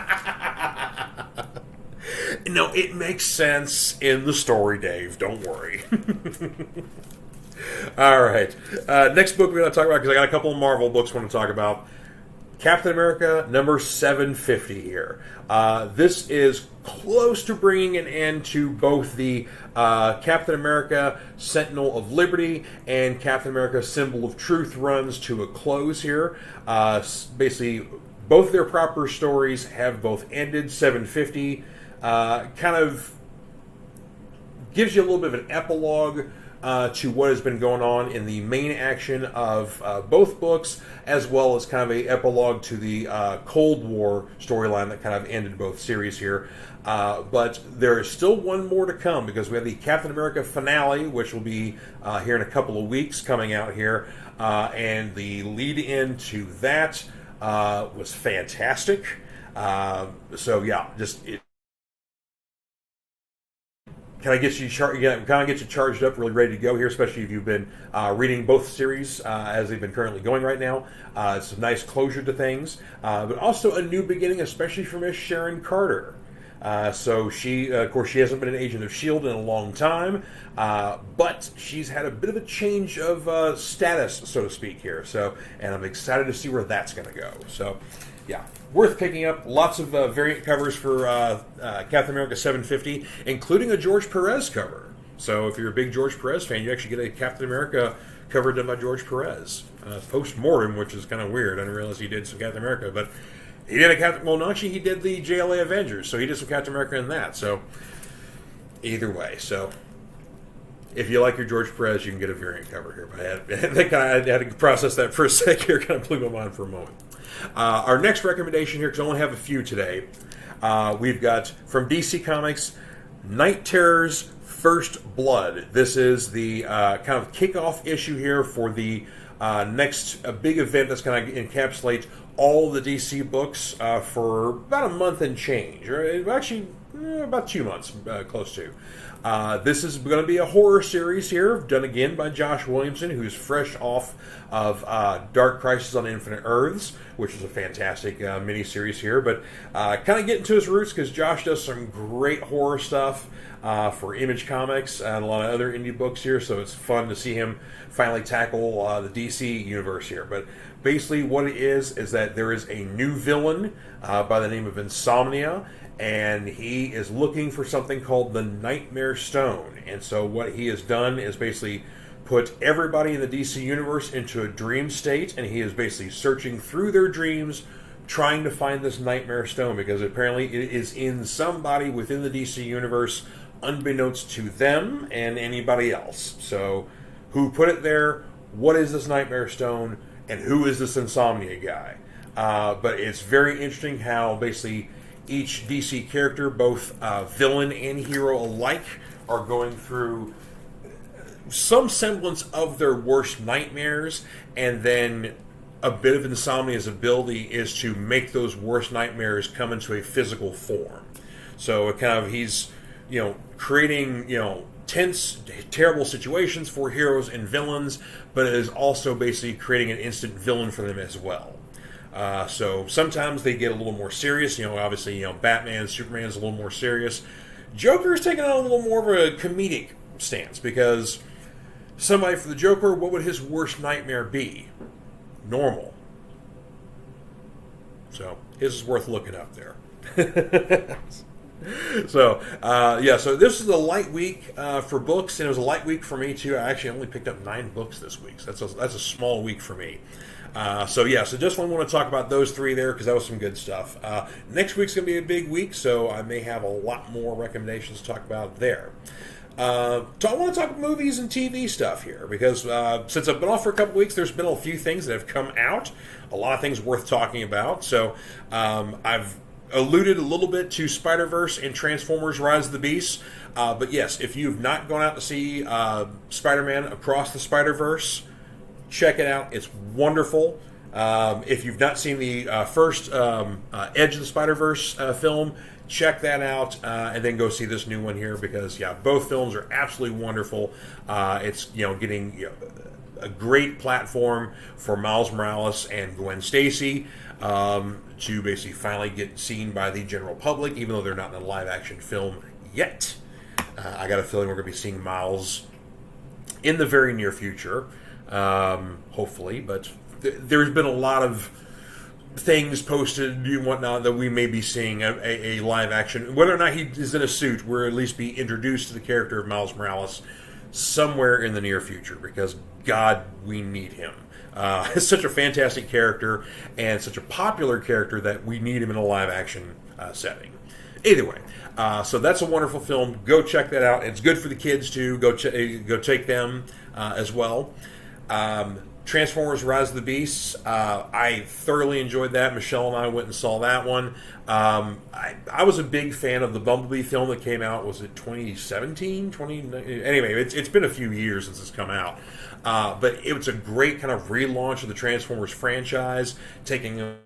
No, it makes sense in the story, Dave. Don't worry. All right. Next book we're going to talk about, because I got a couple of Marvel books I want to talk about. Captain America number 750 here. This is close to bringing an end to both the Captain America Sentinel of Liberty and Captain America Symbol of Truth runs to a close here. Basically, both their proper stories have both ended. 750 kind of gives you a little bit of an epilogue to what has been going on in the main action of both books, as well as kind of a epilogue to the Cold War storyline that kind of ended both series here. But there is still one more to come, because we have the Captain America finale, which will be here in a couple of weeks coming out here, and the lead-in to that was fantastic. So yeah, just kind of get you charged up, really ready to go here, especially if you've been reading both series as they've been currently going right now. It's a nice closure to things, but also a new beginning, especially for Miss Sharon Carter. So she, of course, she hasn't been an agent of S.H.I.E.L.D. in a long time, but she's had a bit of a change of status, so to speak, here. So, and I'm excited to see where that's going to go. So, yeah, worth picking up. Lots of variant covers for Captain America 750, including a George Perez cover. So if you're a big George Perez fan, you actually get a Captain America cover done by George Perez. Post-mortem, which is kind of weird. I didn't realize he did some Captain America, but he did a Captain... Well, no, actually, he did the JLA Avengers, so he did some Captain America in that. So either way, so if you like your George Perez, you can get a variant cover here. But I had to process that for a sec here. Kind of blew my mind for a moment. Our next recommendation here, because I only have a few today, we've got from DC Comics, Night Terror's First Blood. This is the kind of kickoff issue here for the next big event that's going to encapsulate all the DC books for about a month and change, or actually about 2 months, close to. This is going to be a horror series here, done again by Josh Williamson, who's fresh off of Dark Crisis on Infinite Earths, which is a fantastic miniseries here. But kind of getting to his roots, because Josh does some great horror stuff for Image Comics and a lot of other indie books here, so it's fun to see him finally tackle the DC universe here. But basically what it is that there is a new villain by the name of Insomnia, and he is looking for something called the Nightmare Stone. And so what he has done is basically put everybody in the DC universe into a dream state, and he is basically searching through their dreams, trying to find this Nightmare Stone, because apparently it is in somebody within the DC universe, unbeknownst to them and anybody else. So who put it there? What is this Nightmare Stone? And who is this Insomnia guy? But it's very interesting how basically each DC character, both villain and hero alike, are going through some semblance of their worst nightmares, and then a bit of Insomnia's ability is to make those worst nightmares come into a physical form. So it kind of, he's, creating, tense, terrible situations for heroes and villains, but it is also basically creating an instant villain for them as well. So sometimes they get a little more serious. Obviously, Batman, Superman's a little more serious. Joker's taking on a little more of a comedic stance, because somebody for the Joker, what would his worst nightmare be? Normal. So his is worth looking up there. So this is a light week for books, and it was a light week for me too. I actually only picked up 9 books this week, so that's a small week for me. So just want to talk about those 3 there because that was some good stuff. Next week's going to be a big week, so I may have a lot more recommendations to talk about there. I want to talk movies and TV stuff here because since I've been off for a couple weeks, there's been a few things that have come out, a lot of things worth talking about. So I've alluded a little bit to Spider-Verse and Transformers Rise of the Beasts. But yes, if you've not gone out to see Spider-Man Across the Spider-Verse, check it out. It's wonderful. If you've not seen the first Edge of the Spider-Verse film, check that out and then go see this new one here because, both films are absolutely wonderful. It's, getting a great platform for Miles Morales and Gwen Stacy to basically finally get seen by the general public, even though they're not in a live-action film yet. I got a feeling we're going to be seeing Miles in the very near future, hopefully, but there's been a lot of things posted and whatnot that we may be seeing a live action. Whether or not he is in a suit, we'll at least be introduced to the character of Miles Morales somewhere in the near future because, God, we need him. It's such a fantastic character and such a popular character that we need him in a live action setting. Either way, so that's a wonderful film. Go check that out. It's good for the kids too. Go take them as well. Transformers Rise of the Beasts, I thoroughly enjoyed that. Michelle and I went and saw that one. I was a big fan of the Bumblebee film that came out, was it 2017? Anyway, it's been a few years since it's come out. But it was a great kind of relaunch of the Transformers franchise, taking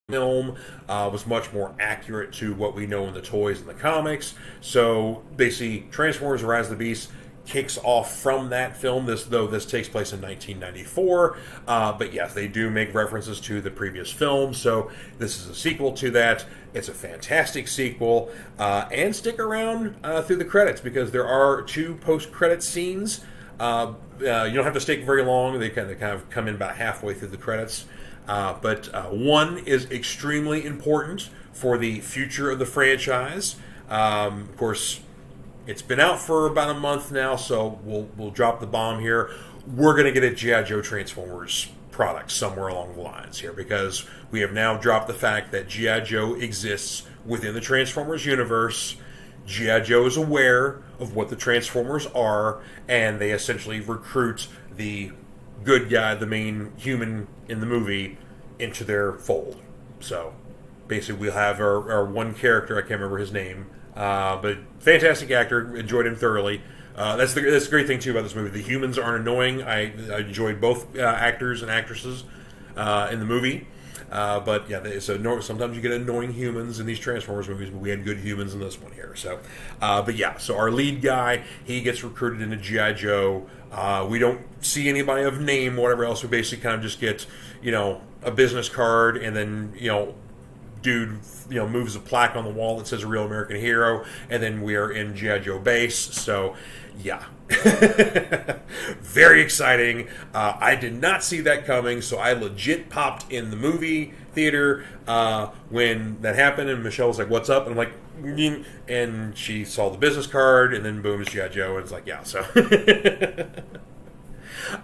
film was much more accurate to what we know in the toys and the comics. So basically, Transformers Rise of the Beasts kicks off from that film. This takes place in 1994, but yes, they do make references to the previous film, so this is a sequel to that. It's a fantastic sequel, and stick around through the credits because there are 2 post-credit scenes. You don't have to stick very long. They kind of come in about halfway through the credits, but one is extremely important for the future of the franchise. Of course, it's been out for about a month now, so we'll drop the bomb here. We're going to get a G.I. Joe Transformers product somewhere along the lines here because we have now dropped the fact that G.I. Joe exists within the Transformers universe. G.I. Joe is aware of what the Transformers are, and they essentially recruit the good guy, the main human in the movie, into their fold. So basically we'll have our one character, I can't remember his name, but fantastic actor, enjoyed him thoroughly. That's the great thing too about this movie. The humans aren't annoying. I enjoyed both actors and actresses in the movie. But yeah, sometimes you get annoying humans in these Transformers movies, but we had good humans in this one here. So, so our lead guy, he gets recruited into G.I. Joe. We don't see anybody of name, whatever else. We basically kind of just get, a business card, and then, dude, moves a plaque on the wall that says "A Real American Hero," and then we are in G.I. Joe base. So, yeah, very exciting. I did not see that coming, so I legit popped in the movie theater when that happened, and Michelle was like, "What's up?" And I'm like, and she saw the business card, and then boom, it's G.I. Joe, and it's like, yeah, so.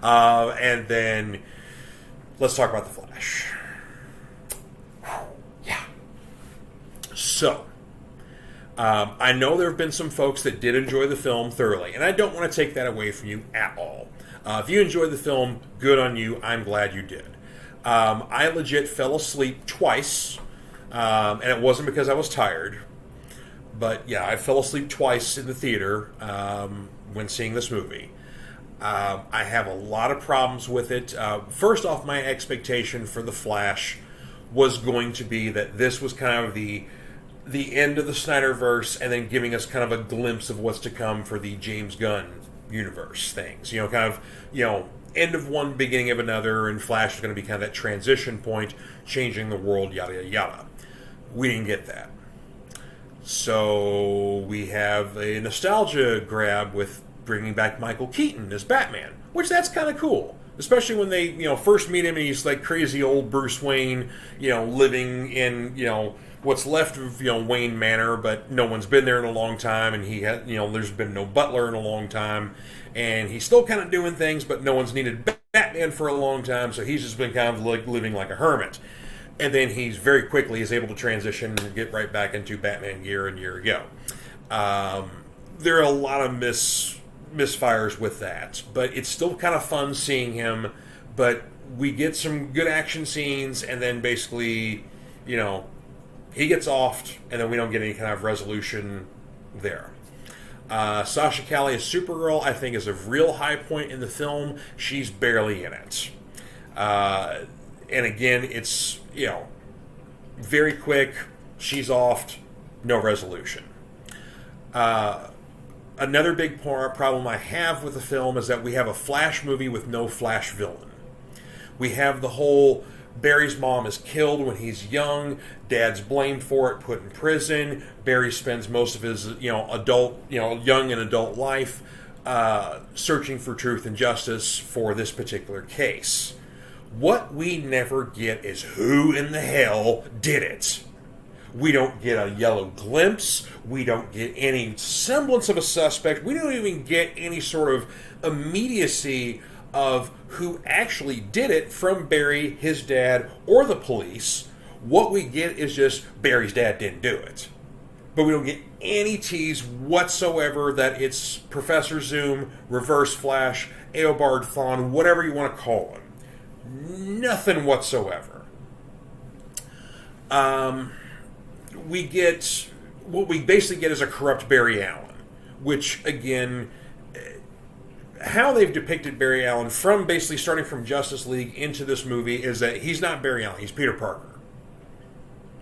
And then let's talk about The Flash. So, I know there have been some folks that did enjoy the film thoroughly, and I don't want to take that away from you at all. If you enjoyed the film, good on you. I'm glad you did. I legit fell asleep twice, and it wasn't because I was tired. But yeah, I fell asleep twice in the theater when seeing this movie. I have a lot of problems with it. First off, my expectation for The Flash was going to be that this was kind of the end of the Snyderverse, and then giving us kind of a glimpse of what's to come for the James Gunn universe things. End of one, beginning of another, and Flash is going to be kind of that transition point, changing the world, yada, yada, yada. We didn't get that. So we have a nostalgia grab with bringing back Michael Keaton as Batman, which that's kind of cool. Especially when they, first meet him and he's like crazy old Bruce Wayne, living in, what's left of, Wayne Manor, but no one's been there in a long time, and he had, there's been no butler in a long time, and he's still kind of doing things, but no one's needed Batman for a long time, so he's just been kind of like living like a hermit. And then he's very quickly is able to transition and get right back into Batman gear a year ago. There are a lot of misfires with that, but it's still kind of fun seeing him. But we get some good action scenes, and then basically, he gets offed, and then we don't get any kind of resolution there. Sasha Calle as Supergirl, I think, is a real high point in the film. She's barely in it. And again, it's, very quick. She's offed. No resolution. Another big problem I have with the film is that we have a Flash movie with no Flash villain. We have the whole Barry's mom is killed when he's young. Dad's blamed for it, put in prison. Barry spends most of his, young and adult life searching for truth and justice for this particular case. What we never get is who in the hell did it. We don't get a yellow glimpse. We don't get any semblance of a suspect. We don't even get any sort of immediacy of who actually did it from Barry, his dad, or the police. What we get is just Barry's dad didn't do it. But we don't get any tease whatsoever that it's Professor Zoom, Reverse Flash, Eobard Thawne, whatever you want to call him. Nothing whatsoever. What we basically get is a corrupt Barry Allen, which, again, how they've depicted Barry Allen from basically starting from Justice League into this movie is that he's not Barry Allen, he's Peter Parker.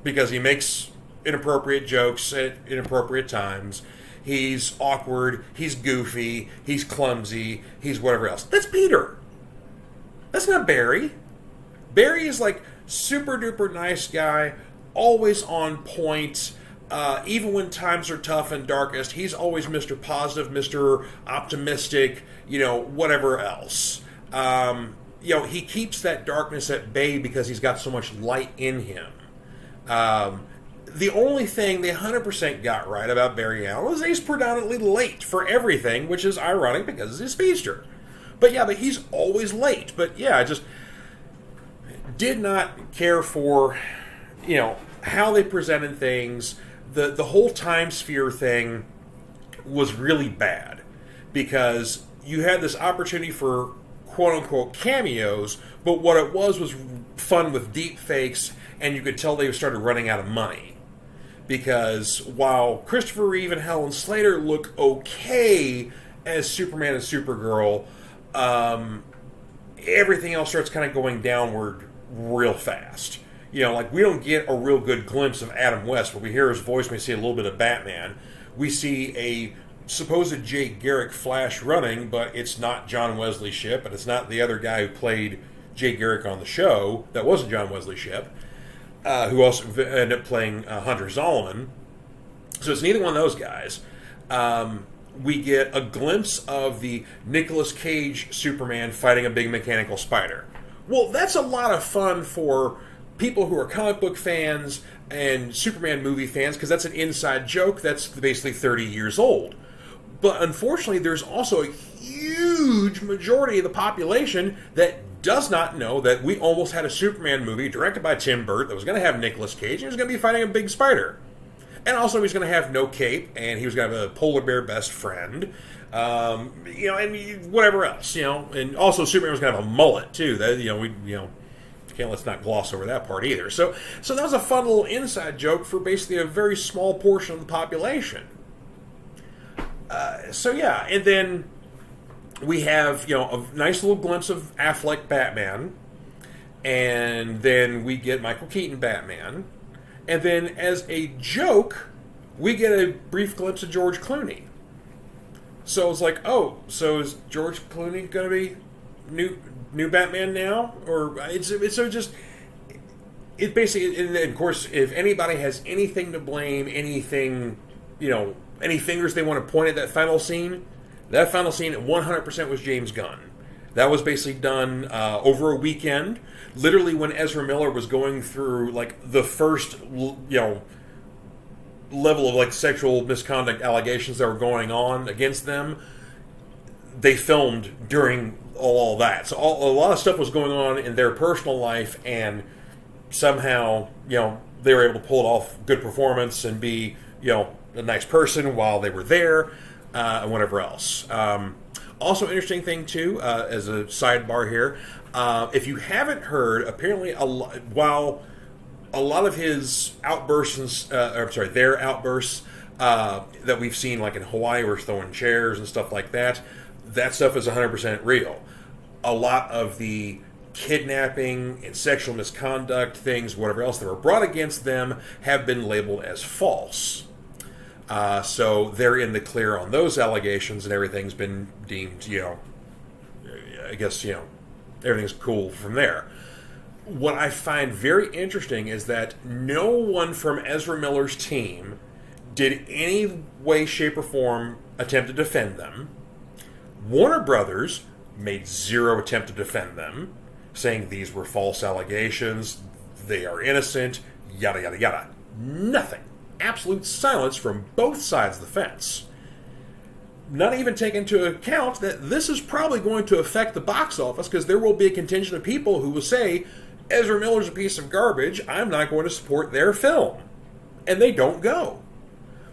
Because he makes inappropriate jokes at inappropriate times. He's awkward, he's goofy, he's clumsy, he's whatever else. That's Peter. That's not Barry. Barry is like super duper nice guy, always on point. Even when times are tough and darkest, he's always Mr. Positive, Mr. Optimistic, whatever else. He keeps that darkness at bay because he's got so much light in him. The only thing they 100% got right about Barry Allen was he's predominantly late for everything, which is ironic because he's a speedster. But he's always late. But I just did not care for, how they presented things. The whole time sphere thing was really bad because you had this opportunity for quote-unquote cameos, but what it was fun with deep fakes, and you could tell they started running out of money. Because while Christopher Reeve and Helen Slater look okay as Superman and Supergirl, everything else starts kind of going downward real fast. We don't get a real good glimpse of Adam West, but we hear his voice, we see a little bit of Batman. We see a supposed Jay Garrick Flash running, but it's not John Wesley Shipp, and it's not the other guy who played Jay Garrick on the show. That wasn't John Wesley Shipp, who also ended up playing Hunter Zolomon. So it's neither one of those guys. We get a glimpse of the Nicolas Cage Superman fighting a big mechanical spider. Well, that's a lot of fun for people who are comic book fans and Superman movie fans, because that's an inside joke that's basically 30 years old. But unfortunately, there's also a huge majority of the population that does not know that we almost had a Superman movie directed by Tim Burton that was going to have Nicolas Cage, and he was going to be fighting a big spider. And also, he's going to have no cape, and he was going to have a polar bear best friend, and whatever else, And also, Superman was going to have a mullet too. That let's not gloss over that part either. So that was a fun little inside joke for basically a very small portion of the population. And then we have a nice little glimpse of Affleck Batman, and then we get Michael Keaton Batman. And then, as a joke, we get a brief glimpse of George Clooney. So it's like, so is George Clooney going to be new Batman now? Or it's basically, and of course, if anybody has anything to blame, anything, any fingers they want to point at that final scene 100% was James Gunn. That was basically done over a weekend. Literally, when Ezra Miller was going through like the first, level of like sexual misconduct allegations that were going on against them, they filmed during all that. So a lot of stuff was going on in their personal life, and somehow, they were able to pull it off good performance and be, a nice person while they were there, and whatever else. Also, interesting thing too, as a sidebar here, if you haven't heard, apparently, while a lot of his outbursts, their outbursts that we've seen, like in Hawaii, where he's throwing chairs and stuff like that, that stuff is 100% real. A lot of the kidnapping and sexual misconduct things, whatever else that were brought against them, have been labeled as false. So they're in the clear on those allegations, and everything's been deemed, I guess, everything's cool from there. What I find very interesting is that no one from Ezra Miller's team did any way, shape, or form attempt to defend them. Warner Brothers made zero attempt to defend them, saying these were false allegations, they are innocent, yada, yada, yada. Nothing. Absolute silence from both sides of the fence. Not even take into account that this is probably going to affect the box office, because there will be a contingent of people who will say, Ezra Miller's a piece of garbage, I'm not going to support their film. And they don't go.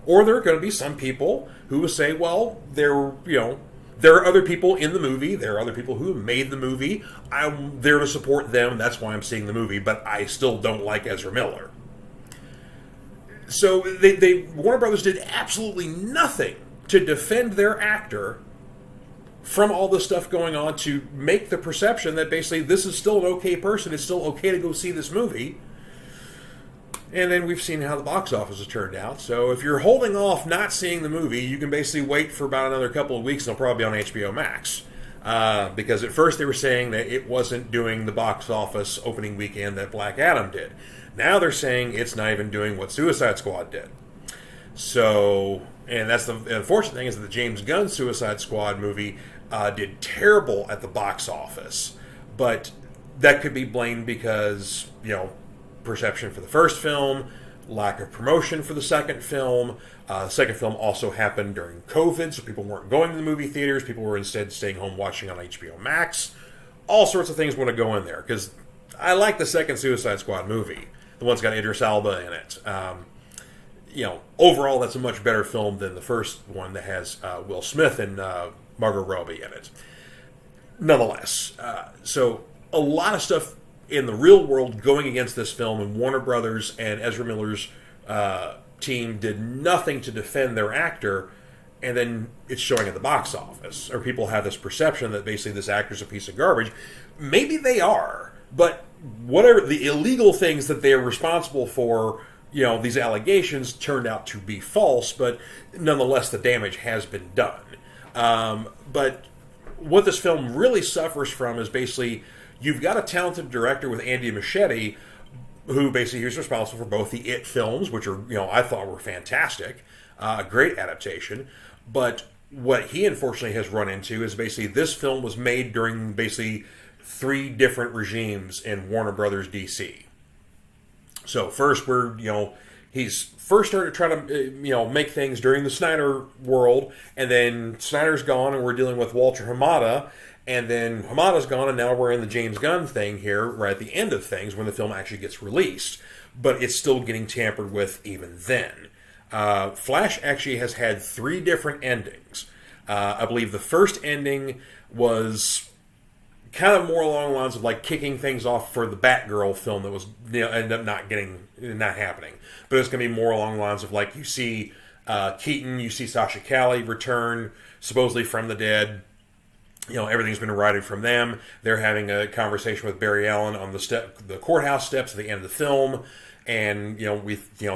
Or there are going to be some people who will say, well, there are other people in the movie, there are other people who have made the movie, I'm there to support them, that's why I'm seeing the movie, but I still don't like Ezra Miller. So Warner Brothers did absolutely nothing to defend their actor from all this stuff going on, to make the perception that basically this is still an okay person, it's still okay to go see this movie. And then we've seen how the box office has turned out. So if you're holding off not seeing the movie, you can basically wait for about another couple of weeks, and it'll probably be on HBO Max. Because at first they were saying that it wasn't doing the box office opening weekend that Black Adam did. Now they're saying it's not even doing what Suicide Squad did. So, and that's the unfortunate thing, is that the James Gunn Suicide Squad movie did terrible at the box office. But that could be blamed because, perception for the first film, lack of promotion for the second film. The second film also happened during COVID, so people weren't going to the movie theaters. People were instead staying home watching on HBO Max. All sorts of things want to go in there, because I like the second Suicide Squad movie. The one's got Idris Elba in it. Overall, that's a much better film than the first one that has Will Smith and Margot Robbie in it. Nonetheless, so a lot of stuff in the real world going against this film, and Warner Brothers and Ezra Miller's team did nothing to defend their actor, and then it's showing at the box office, or people have this perception that basically this actor's a piece of garbage. Maybe they are, but whatever the illegal things that they are responsible for, these allegations turned out to be false, but nonetheless the damage has been done. But what this film really suffers from is basically, you've got a talented director with Andy Muschietti, who basically is responsible for both the It films, which are, I thought were fantastic, a great adaptation. But what he unfortunately has run into is basically this film was made during basically 3 different regimes in Warner Brothers DC. So first he's first started to try to, make things during the Snyder world, and then Snyder's gone and we're dealing with Walter Hamada, and then Hamada's gone, and now we're in the James Gunn thing here, right at the end of things when the film actually gets released. But it's still getting tampered with even then. Flash actually has had 3 different endings. I believe the first ending was kind of more along the lines of like kicking things off for the Batgirl film that was ended up not happening. But it's going to be more along the lines of like you see Keaton, you see Sasha Calle return supposedly from the dead. Everything's been righted from them. They're having a conversation with Barry Allen on the courthouse steps at the end of the film, and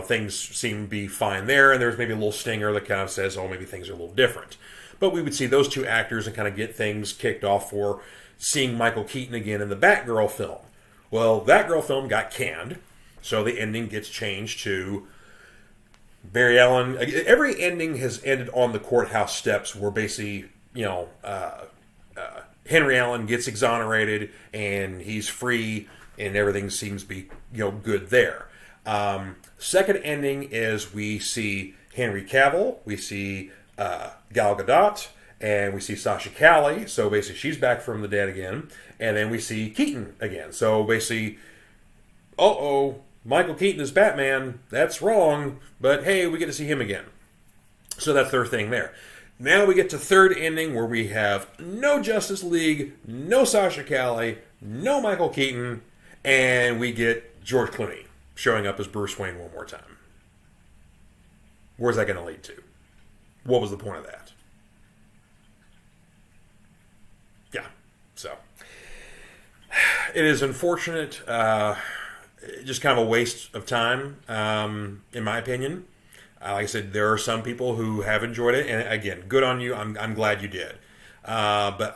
things seem to be fine there. And there's maybe a little stinger that kind of says, "Oh, maybe things are a little different." But we would see those 2 actors and kind of get things kicked off for seeing Michael Keaton again in the Batgirl film. Well, that girl film got canned, so the ending gets changed to Barry Allen. Every ending has ended on the courthouse steps, where basically Henry Allen gets exonerated and he's free and everything seems to be good there. Second ending is we see Henry Cavill, we see Gal Gadot, and we see Sasha Calle. So basically she's back from the dead again. And then we see Keaton again. So basically, Michael Keaton is Batman. That's wrong. But hey, we get to see him again. So that's their thing there. Now we get to third ending where we have no Justice League, no Sasha Calle, no Michael Keaton, and we get George Clooney showing up as Bruce Wayne one more time. Where's that going to lead to? What was the point of that? Yeah, so it is unfortunate. Just kind of a waste of time, in my opinion. Like I said, there are some people who have enjoyed it, and again, good on you. I'm glad you did. But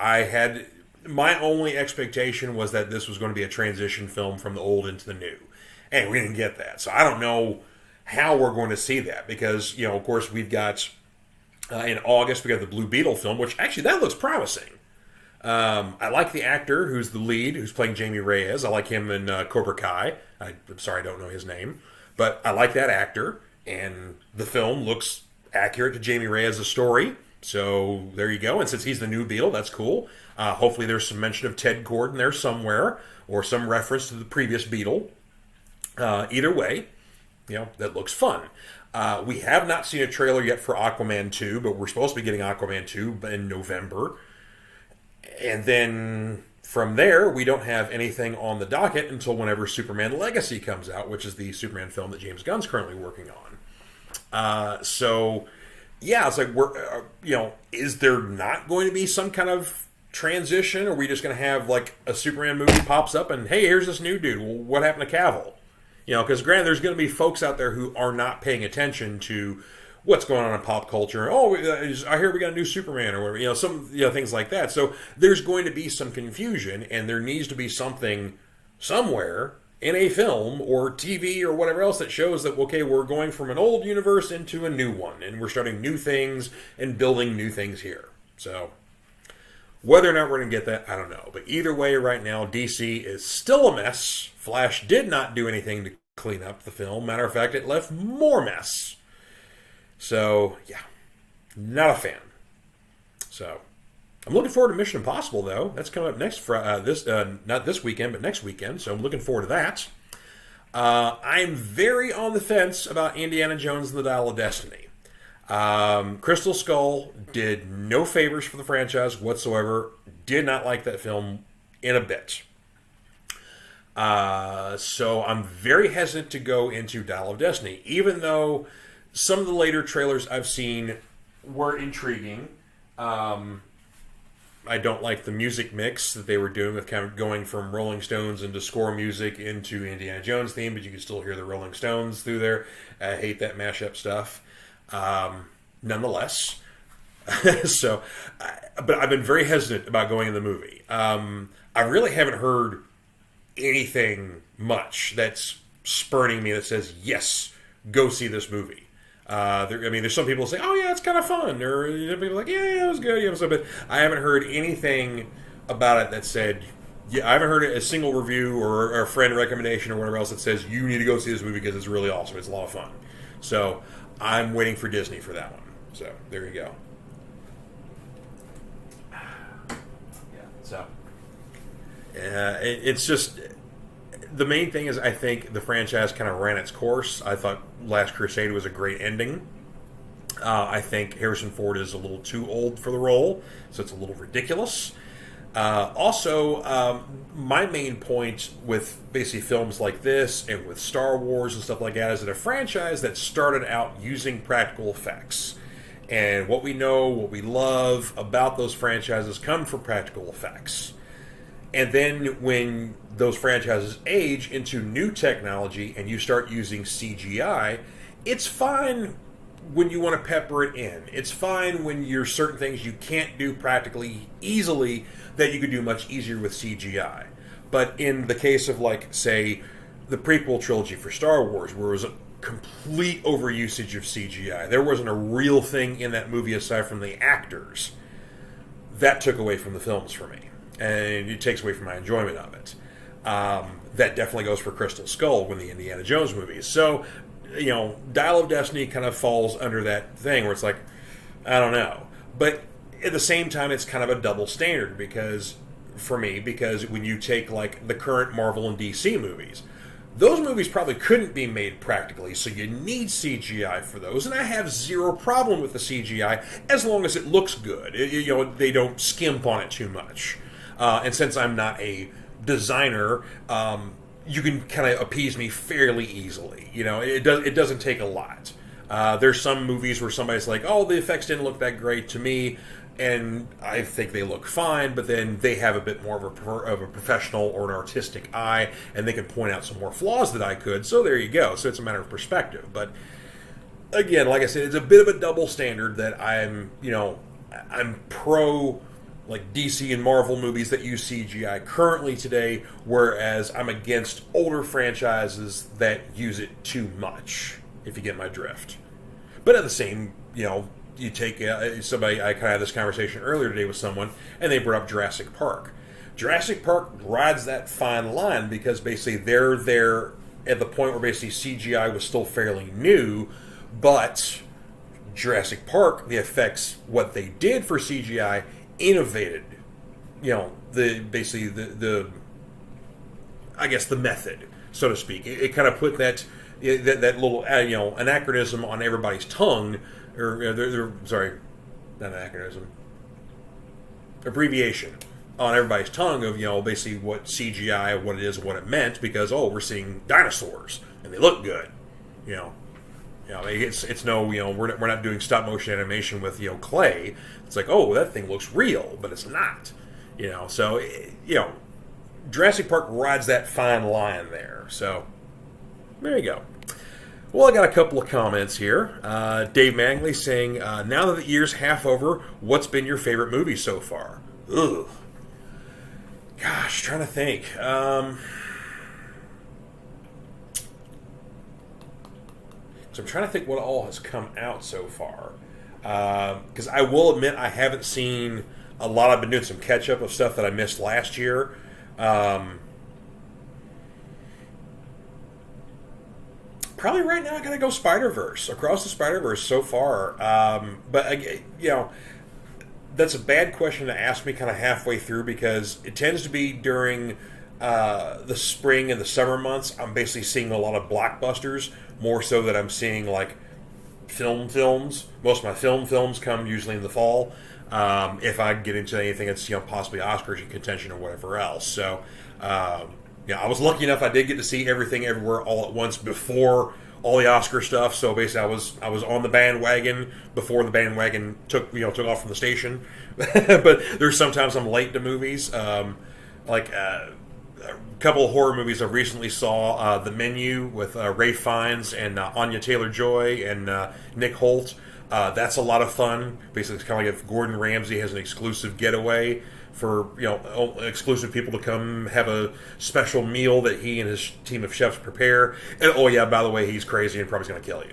my only expectation was that this was going to be a transition film from the old into the new, and we didn't get that. So I don't know how we're going to see that because of course we've got in August we got the Blue Beetle film, which actually that looks promising. I like the actor who's the lead, who's playing Jamie Reyes. I like him in Cobra Kai. I'm sorry, I don't know his name, but I like that actor. And the film looks accurate to Jamie Reyes' story. So there you go. And since he's the new Beetle, that's cool. Hopefully there's some mention of Ted Gordon there somewhere or some reference to the previous Beetle. Either way, that looks fun. We have not seen a trailer yet for Aquaman 2, but we're supposed to be getting Aquaman 2 in November. And then from there, we don't have anything on the docket until whenever Superman Legacy comes out, which is the Superman film that James Gunn's currently working on. So, yeah, it's like, is there not going to be some kind of transition? Or are we just going to have, like, a Superman movie pops up and, hey, here's this new dude. Well, what happened to Cavill? Because granted, there's going to be folks out there who are not paying attention to what's going on in pop culture. Oh, I hear we got a new Superman or whatever. Some things like that. So there's going to be some confusion, and there needs to be something somewhere in a film or TV or whatever else that shows that, okay, we're going from an old universe into a new one, and we're starting new things and building new things here. So whether or not we're going to get that, I don't know. But either way, right now, DC is still a mess. Flash did not do anything to clean up the film. Matter of fact, it left more mess. So, yeah, not a fan. So, I'm looking forward to Mission Impossible, though. That's coming up next not this weekend, but next weekend. So, I'm looking forward to that. I'm very on the fence about Indiana Jones and the Dial of Destiny. Crystal Skull did no favors for the franchise whatsoever. Did not like that film in a bit. So, I'm very hesitant to go into Dial of Destiny, even though some of the later trailers I've seen were intriguing. I don't like the music mix that they were doing with kind of going from Rolling Stones into score music into Indiana Jones theme, but you can still hear the Rolling Stones through there. I hate that mashup stuff. Nonetheless. But I've been very hesitant about going in the movie. I really haven't heard anything much that's spurning me that says, yes, go see this movie. There's some people who say, oh yeah, it's kind of fun, or people are like, yeah, it was good, but I haven't heard anything about it that said, I haven't heard a single review or a friend recommendation or whatever else that says you need to go see this movie because it's really awesome, it's a lot of fun. So I'm waiting for Disney for that one. So there you go. It's just, the main thing is I think the franchise kind of ran its course. I thought Last Crusade was a great ending. I think Harrison Ford is a little too old for the role, so it's a little ridiculous. Also, my main point with basically films like this and with Star Wars and stuff like that is that a franchise that started out using practical effects. And what we know, what we love about those franchises come from practical effects. And then when those franchises age into new technology and you start using CGI, it's fine when you want to pepper it in. It's fine when you're certain things you can't do practically easily that you could do much easier with CGI. But in the case of, like, say, the prequel trilogy for Star Wars, where it was a complete overusage of CGI, there wasn't a real thing in that movie aside from the actors. That took away from the films for me. and it takes away from my enjoyment of it. That definitely goes for Crystal Skull when the Indiana Jones movies. So, Dial of Destiny kind of falls under that thing where it's like, I don't know. But at the same time, it's kind of a double standard because when you take like the current Marvel and DC movies, those movies probably couldn't be made practically, so you need CGI for those. And I have zero problem with the CGI as long as it looks good. They don't skimp on it too much. And since I'm not a designer, you can kind of appease me fairly easily. It doesn't take a lot. There's some movies where somebody's like, "Oh, the effects didn't look that great to me," and I think they look fine. But then they have a bit more of a professional or an artistic eye, and they can point out some more flaws that I could. So there you go. So it's a matter of perspective. But again, like I said, it's a bit of a double standard that I'm pro. Like DC and Marvel movies that use CGI currently today, whereas I'm against older franchises that use it too much, if you get my drift. But at the same, you take somebody, I kind of had this conversation earlier today with someone, and they brought up Jurassic Park. Jurassic Park rides that fine line because basically they're there at the point where basically CGI was still fairly new, but Jurassic Park, the effects, what they did for CGI, innovated, the I guess the method, so to speak. It kind of put that little anachronism on everybody's tongue, sorry, not anachronism, abbreviation on everybody's tongue of basically what CGI, what it is, and what it meant, because we're seeing dinosaurs and they look good, it's no, we're not doing stop motion animation with clay. It's like, that thing looks real, but it's not. So Jurassic Park rides that fine line there. So there you go. Well, I got a couple of comments here. Dave Mangley saying, now that the year's half over, what's been your favorite movie so far? Ugh. Gosh, trying to think. So I'm trying to think what all has come out so far. Because I will admit I haven't seen a lot. I've been doing some catch-up of stuff that I missed last year. Probably right now I gotta go Spider-Verse. Across the Spider-Verse so far. But, that's a bad question to ask me kind of halfway through because it tends to be during the spring and the summer months. I'm basically seeing a lot of blockbusters, more so that I'm seeing like films. Most of my films come usually in the fall. If I get into anything that's possibly Oscars in contention or whatever else. So I was lucky enough I did get to see Everything Everywhere All at Once before all the Oscar stuff. So basically I was on the bandwagon before the bandwagon took off from the station. But there's sometimes I'm late to movies. A couple of horror movies I recently saw. The Menu with Ralph Fiennes and Anya Taylor-Joy and Nick Holt. That's a lot of fun. Basically, it's kind of like if Gordon Ramsay has an exclusive getaway for exclusive people to come have a special meal that he and his team of chefs prepare. And by the way, he's crazy and probably going to kill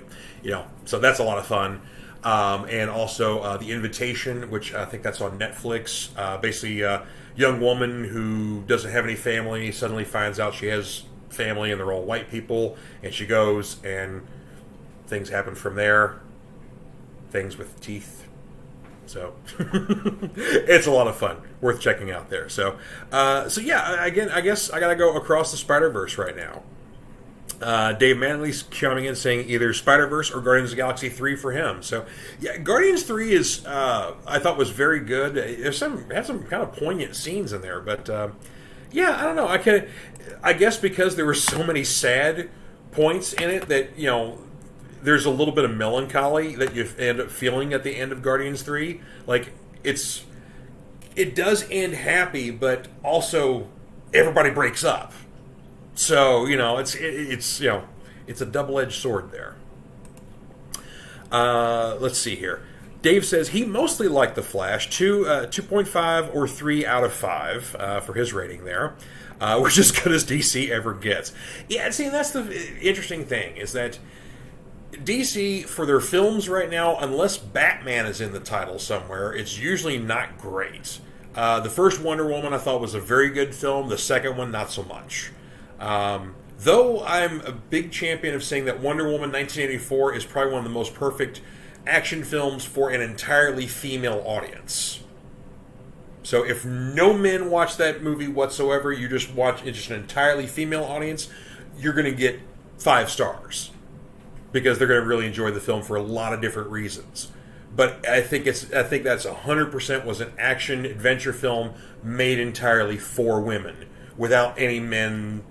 you. So that's a lot of fun. And also The Invitation, which I think that's on Netflix. Basically, young woman who doesn't have any family suddenly finds out she has family and they're all white people, and she goes and things happen from there. Things with teeth. So it's a lot of fun, worth checking out there. So again, I guess I gotta go Across the Spider-Verse right now. Dave Manley's chiming in saying either Spider-Verse or Guardians of the Galaxy 3 for him. So, yeah, Guardians 3 is, I thought was very good. Had some kind of poignant scenes in there, but, I don't know. I guess because there were so many sad points in it that, there's a little bit of melancholy that you end up feeling at the end of Guardians 3. Like, it does end happy, but also everybody breaks up. So, it's a double-edged sword there. Let's see here. Dave says he mostly liked The Flash, 2.5 or 3 out of 5 for his rating there, which is as good as DC ever gets. Yeah, see, that's the interesting thing, is that DC, for their films right now, unless Batman is in the title somewhere, it's usually not great. The first Wonder Woman I thought was a very good film. The second one, not so much. Though I'm a big champion of saying that Wonder Woman 1984 is probably one of the most perfect action films for an entirely female audience. So if no men watch that movie whatsoever, you just watch it's just an entirely female audience, you're going to get 5 stars. Because they're going to really enjoy the film for a lot of different reasons. But I think that's 100% was an action adventure film made entirely for women, without any men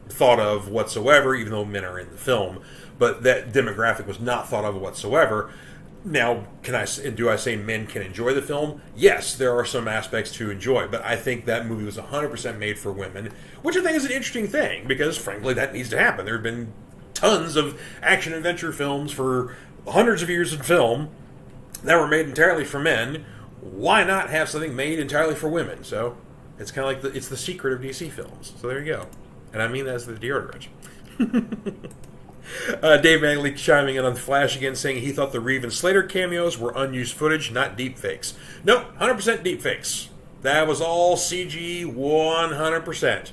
thought of whatsoever, even though men are in the film. But that demographic was not thought of whatsoever. Now, do I say men can enjoy the film? Yes, there are some aspects to enjoy, but I think that movie was 100% made for women, which I think is an interesting thing, because frankly that needs to happen. There have been tons of action adventure films for hundreds of years in film that were made entirely for men. Why not have something made entirely for women? So it's kind of like it's the secret of DC films. So there you go. And I mean that as the deodorant. Dave Bagley chiming in on the Flash again, saying he thought the Reeve and Slater cameos were unused footage, not deep fakes. No, 100% deep fakes. That was all CG, 100%.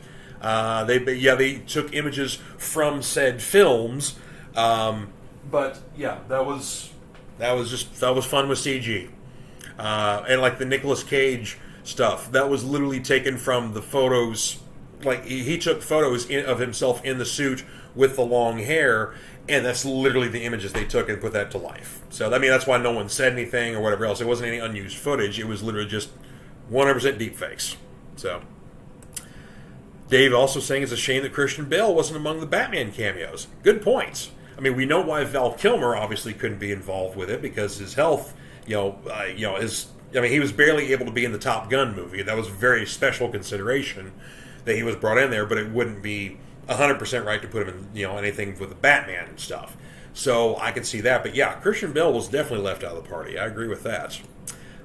They took images from said films, but yeah, that was fun with CG, and like the Nicolas Cage stuff, that was literally taken from the photos. Like he took photos of himself in the suit with the long hair, and that's literally the images they took and put that to life. So I mean that's why no one said anything or whatever else. It wasn't any unused footage. It was literally just 100% deep fakes. So. Dave also saying it's a shame that Christian Bale wasn't among the Batman cameos. Good points. I mean, we know why Val Kilmer obviously couldn't be involved with it, because his health, he was barely able to be in the Top Gun movie. That was a very special consideration that he was brought in there, but it wouldn't be 100% right to put him in, anything with the Batman and stuff. So I can see that. But yeah, Christian Bale was definitely left out of the party. I agree with that.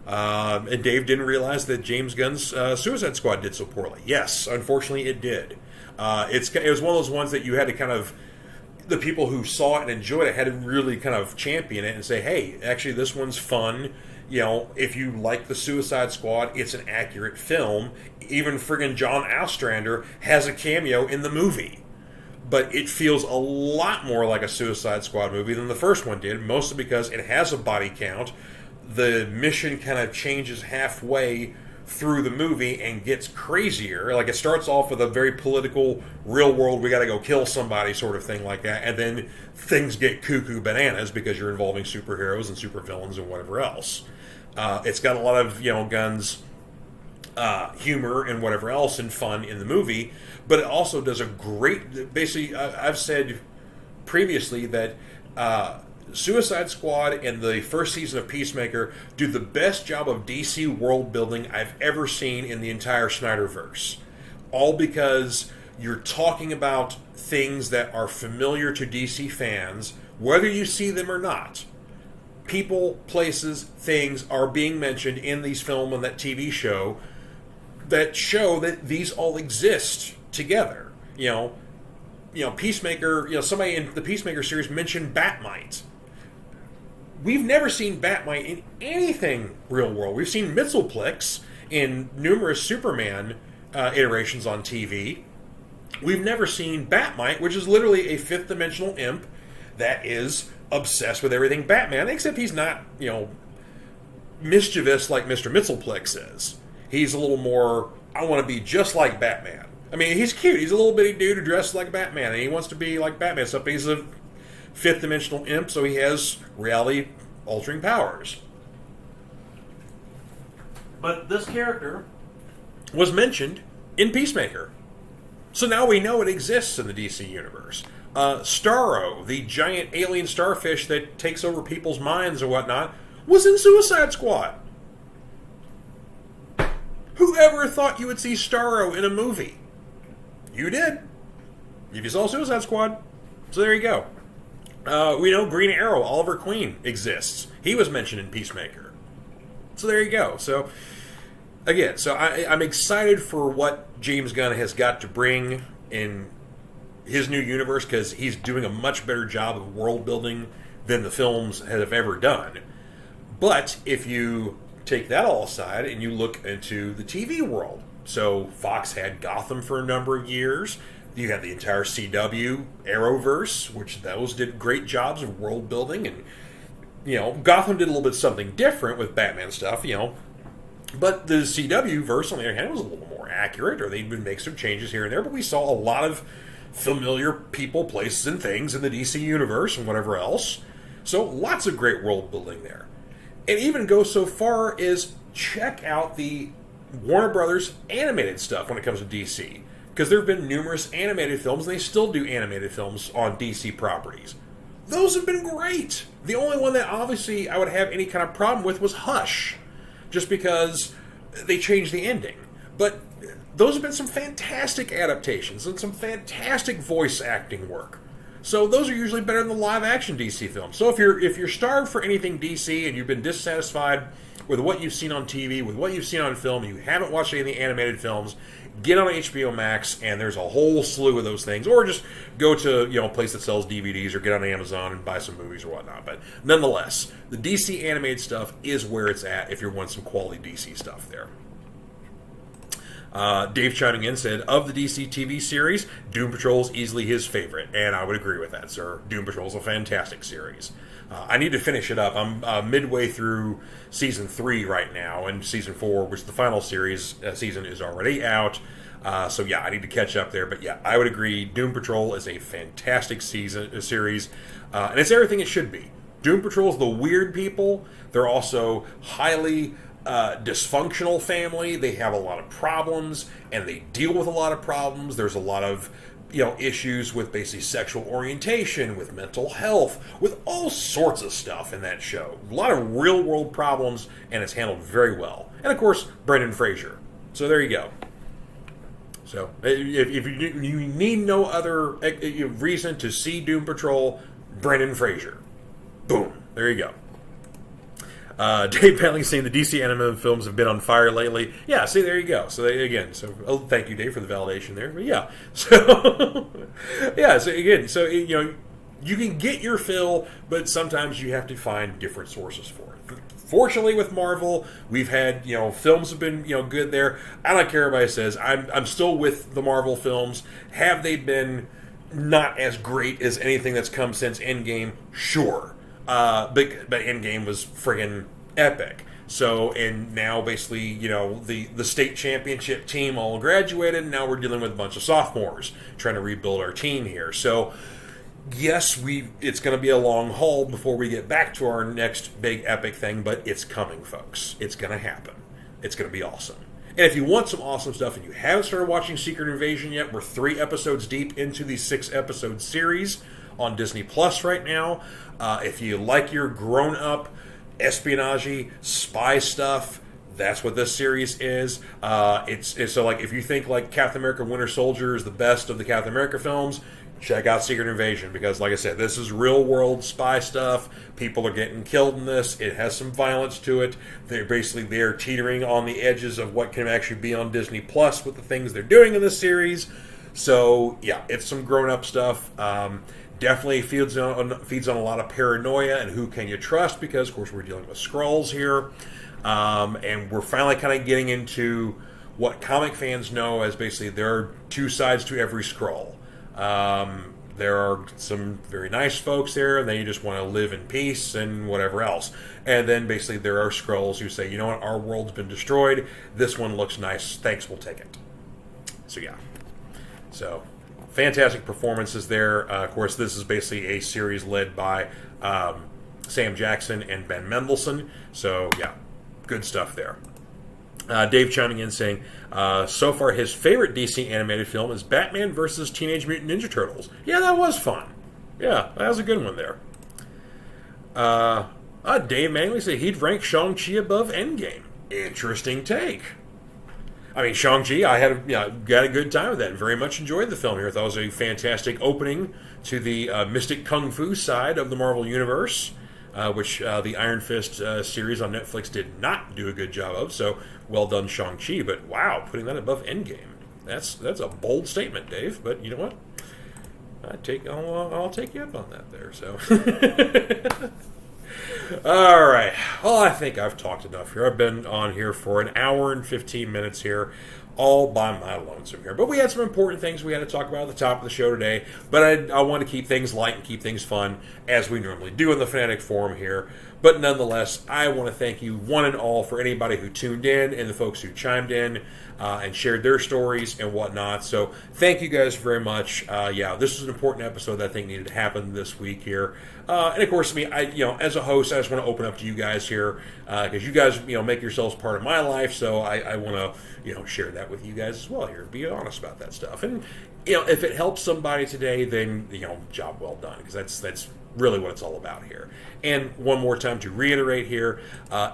And Dave didn't realize that James Gunn's Suicide Squad did so poorly. Yes, unfortunately it did. It was one of those ones that you had to kind of, the people who saw it and enjoyed it had to really kind of champion it and say, hey, actually this one's fun. If you like the Suicide Squad, it's an accurate film. Even friggin' John Ostrander has a cameo in the movie. But it feels a lot more like a Suicide Squad movie than the first one did, mostly because it has a body count. The mission kind of changes halfway through the movie and gets crazier. Like, it starts off with a very political, real world, we gotta go kill somebody sort of thing like that, and then things get cuckoo bananas because you're involving superheroes and supervillains and whatever else. It's got a lot of, Gunn's humor and whatever else and fun in the movie, but it also does a great, basically, I've said previously that Suicide Squad and the first season of Peacemaker do the best job of DC world building I've ever seen in the entire Snyderverse. All because you're talking about things that are familiar to DC fans, whether you see them or not. People, places, things are being mentioned in these films and that TV show that these all exist together. Peacemaker, somebody in the Peacemaker series mentioned Batmite. We've never seen Batmite in anything real world. We've seen Mxyzptlk in numerous Superman iterations on TV. We've never seen Batmite, which is literally a fifth-dimensional imp that is obsessed with everything Batman, except he's not, mischievous like Mr. Mxyzptlk is. He's a little more, I want to be just like Batman. I mean, he's cute. He's a little bitty dude who dresses like Batman, and he wants to be like Batman. So he's a fifth-dimensional imp, so he has reality-altering powers. But this character was mentioned in Peacemaker. So now we know it exists in the DC universe. Starro, the giant alien starfish that takes over people's minds and whatnot, was in Suicide Squad. Whoever thought you would see Starro in a movie? You did. If you saw Suicide Squad. So there you go. We know Green Arrow, Oliver Queen, exists. He was mentioned in Peacemaker. So there you go. So, again, I'm excited for what James Gunn has got to bring in his new universe, because he's doing a much better job of world building than the films have ever done. But if you take that all aside and you look into the TV world. So Fox had Gotham for a number of years. You had the entire CW Arrowverse, which those did great jobs of world building, and Gotham did a little bit something different with Batman stuff, but the CW verse, on the other hand, was a little more accurate, or they'd been make some changes here and there, but we saw a lot of familiar people, places, and things in the DC universe and whatever else. So lots of great world building there. And even go so far as check out the Warner Brothers animated stuff when it comes to DC. Because there have been numerous animated films, and they still do animated films on DC properties. Those have been great. The only one that obviously I would have any kind of problem with was Hush, just because they changed the ending. But those have been some fantastic adaptations and some fantastic voice acting work. So those are usually better than the live-action DC films. So if you're starved for anything DC and you've been dissatisfied with what you've seen on TV, with what you've seen on film, and you haven't watched any of the animated films, get on HBO Max, and there's a whole slew of those things. Or just go to a place that sells DVDs, or get on Amazon and buy some movies or whatnot. But nonetheless, the DC animated stuff is where it's at if you're wanting some quality DC stuff there. Dave chiming in said, of the DC TV series, Doom Patrol is easily his favorite, and I would agree with that, sir. Doom Patrol is a fantastic series. I need to finish it up. I'm midway through Season 3 right now, and Season 4, which is the final season, is already out. So yeah, I need to catch up there. But yeah, I would agree, Doom Patrol is a fantastic series, and it's everything it should be. Doom Patrol is the weird people. They're also highly dysfunctional family. They have a lot of problems, and they deal with a lot of problems. There's a lot of issues with basically sexual orientation, with mental health, with all sorts of stuff in that show. A lot of real world problems, and it's handled very well. And of course, Brendan Fraser. So there you go. So if you need no other reason to see Doom Patrol, Brendan Fraser. Boom. There you go. Dave Bentley saying the DC animated films have been on fire lately. Yeah, see, there you go. So thank you, Dave, for the validation there. But yeah, so you can get your fill, but sometimes you have to find different sources for it. Fortunately, with Marvel, we've had films have been good there. I don't care what everybody says. I'm still with the Marvel films. Have they been not as great as anything that's come since Endgame? Sure. But Endgame was friggin' epic. So, and now basically, the state championship team all graduated, and now we're dealing with a bunch of sophomores trying to rebuild our team here. So, yes, it's going to be a long haul before we get back to our next big epic thing, but it's coming, folks. It's going to happen. It's going to be awesome. And if you want some awesome stuff and you haven't started watching Secret Invasion yet, we're 3 episodes deep into the 6-episode series on Disney Plus right now. If you like your grown-up espionage spy stuff, that's what this series is. It's so like if you think like Captain America: Winter Soldier is the best of the Captain America films, check out Secret Invasion, because like I said, this is real-world spy stuff. People are getting killed in this. It has some violence to it. They're teetering on the edges of what can actually be on Disney Plus with the things they're doing in this series. So yeah, it's some grown-up stuff. Definitely feeds on a lot of paranoia and who can you trust, because of course we're dealing with Skrulls here, and we're finally kind of getting into what comic fans know as basically there are 2 sides to every Skrull. There are some very nice folks there, and they just want to live in peace and whatever else. And then basically there are Skrulls who say, you know what, our world's been destroyed. This one looks nice. Thanks, we'll take it. So yeah. So fantastic performances there. Of course, this is basically a series led by Sam Jackson and Ben Mendelsohn. So yeah, good stuff there. Dave chiming in saying, so far his favorite DC animated film is Batman vs. Teenage Mutant Ninja Turtles. Yeah, that was fun. Yeah, that was a good one there. Dave Mangley said he'd rank Shang-Chi above Endgame. Interesting take. I mean, Shang-Chi, I got a good time with that. Very much enjoyed the film here. I thought it was a fantastic opening to the Mystic Kung Fu side of the Marvel Universe, which the Iron Fist series on Netflix did not do a good job of. So, well done, Shang-Chi. But wow, putting that above Endgame. That's a bold statement, Dave. But you know what? I'll take you up on that there. So, All right. Well, I think I've talked enough here. I've been on here for an hour and 15 minutes here, all by my lonesome here. But we had some important things we had to talk about at the top of the show today. But I want to keep things light and keep things fun, as we normally do in the Fanatic Forum here. But nonetheless, I want to thank you one and all for anybody who tuned in and the folks who chimed in and shared their stories and whatnot. So thank you guys very much. This was an important episode that I think needed to happen this week here. And of course, as a host, I just want to open up to you guys here because you guys, make yourselves part of my life. So I want to, share that with you guys as well here. Be honest about that stuff. And, if it helps somebody today, then, job well done, because that's really what it's all about here. And one more time to reiterate here,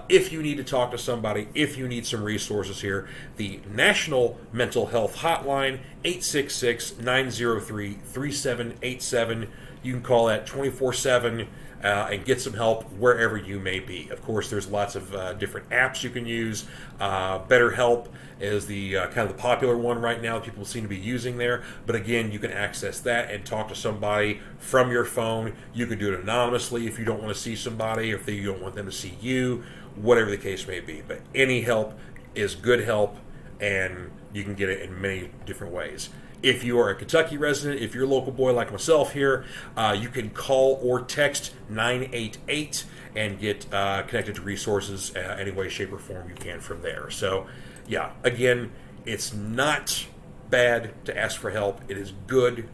if you need to talk to somebody, if you need some resources here, the National Mental Health Hotline, 866-903-3787. You can call that 24/7 and get some help wherever you may be. Of course, there's lots of different apps you can use. BetterHelp is the kind of the popular one right now people seem to be using there. But again, you can access that and talk to somebody from your phone. You can do it anonymously if you don't want to see somebody, or if you don't want them to see you, whatever the case may be. But any help is good help, and you can get it in many different ways. If you are a Kentucky resident, if you're a local boy like myself here, you can call or text 988 and get connected to resources any way, shape, or form you can from there. So, again, it's not bad to ask for help. It is good.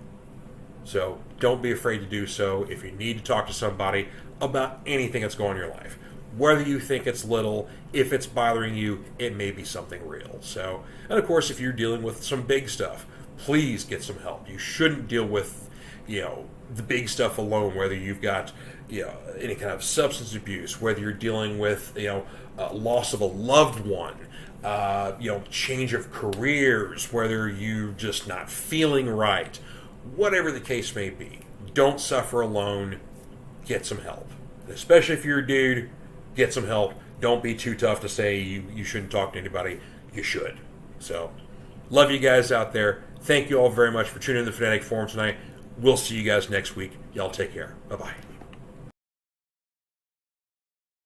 So don't be afraid to do so if you need to talk to somebody about anything that's going on in your life. Whether you think it's little, if it's bothering you, it may be something real. So, and of course, if you're dealing with some big stuff, please get some help. You shouldn't deal with, the big stuff alone, whether you've got, any kind of substance abuse, whether you're dealing with, loss of a loved one, change of careers, whether you're just not feeling right, whatever the case may be. Don't suffer alone. Get some help. Especially if you're a dude, get some help. Don't be too tough to say you shouldn't talk to anybody. You should. So, love you guys out there. Thank you all very much for tuning in to the Fanatic Forum tonight. We'll see you guys next week. Y'all take care. Bye-bye.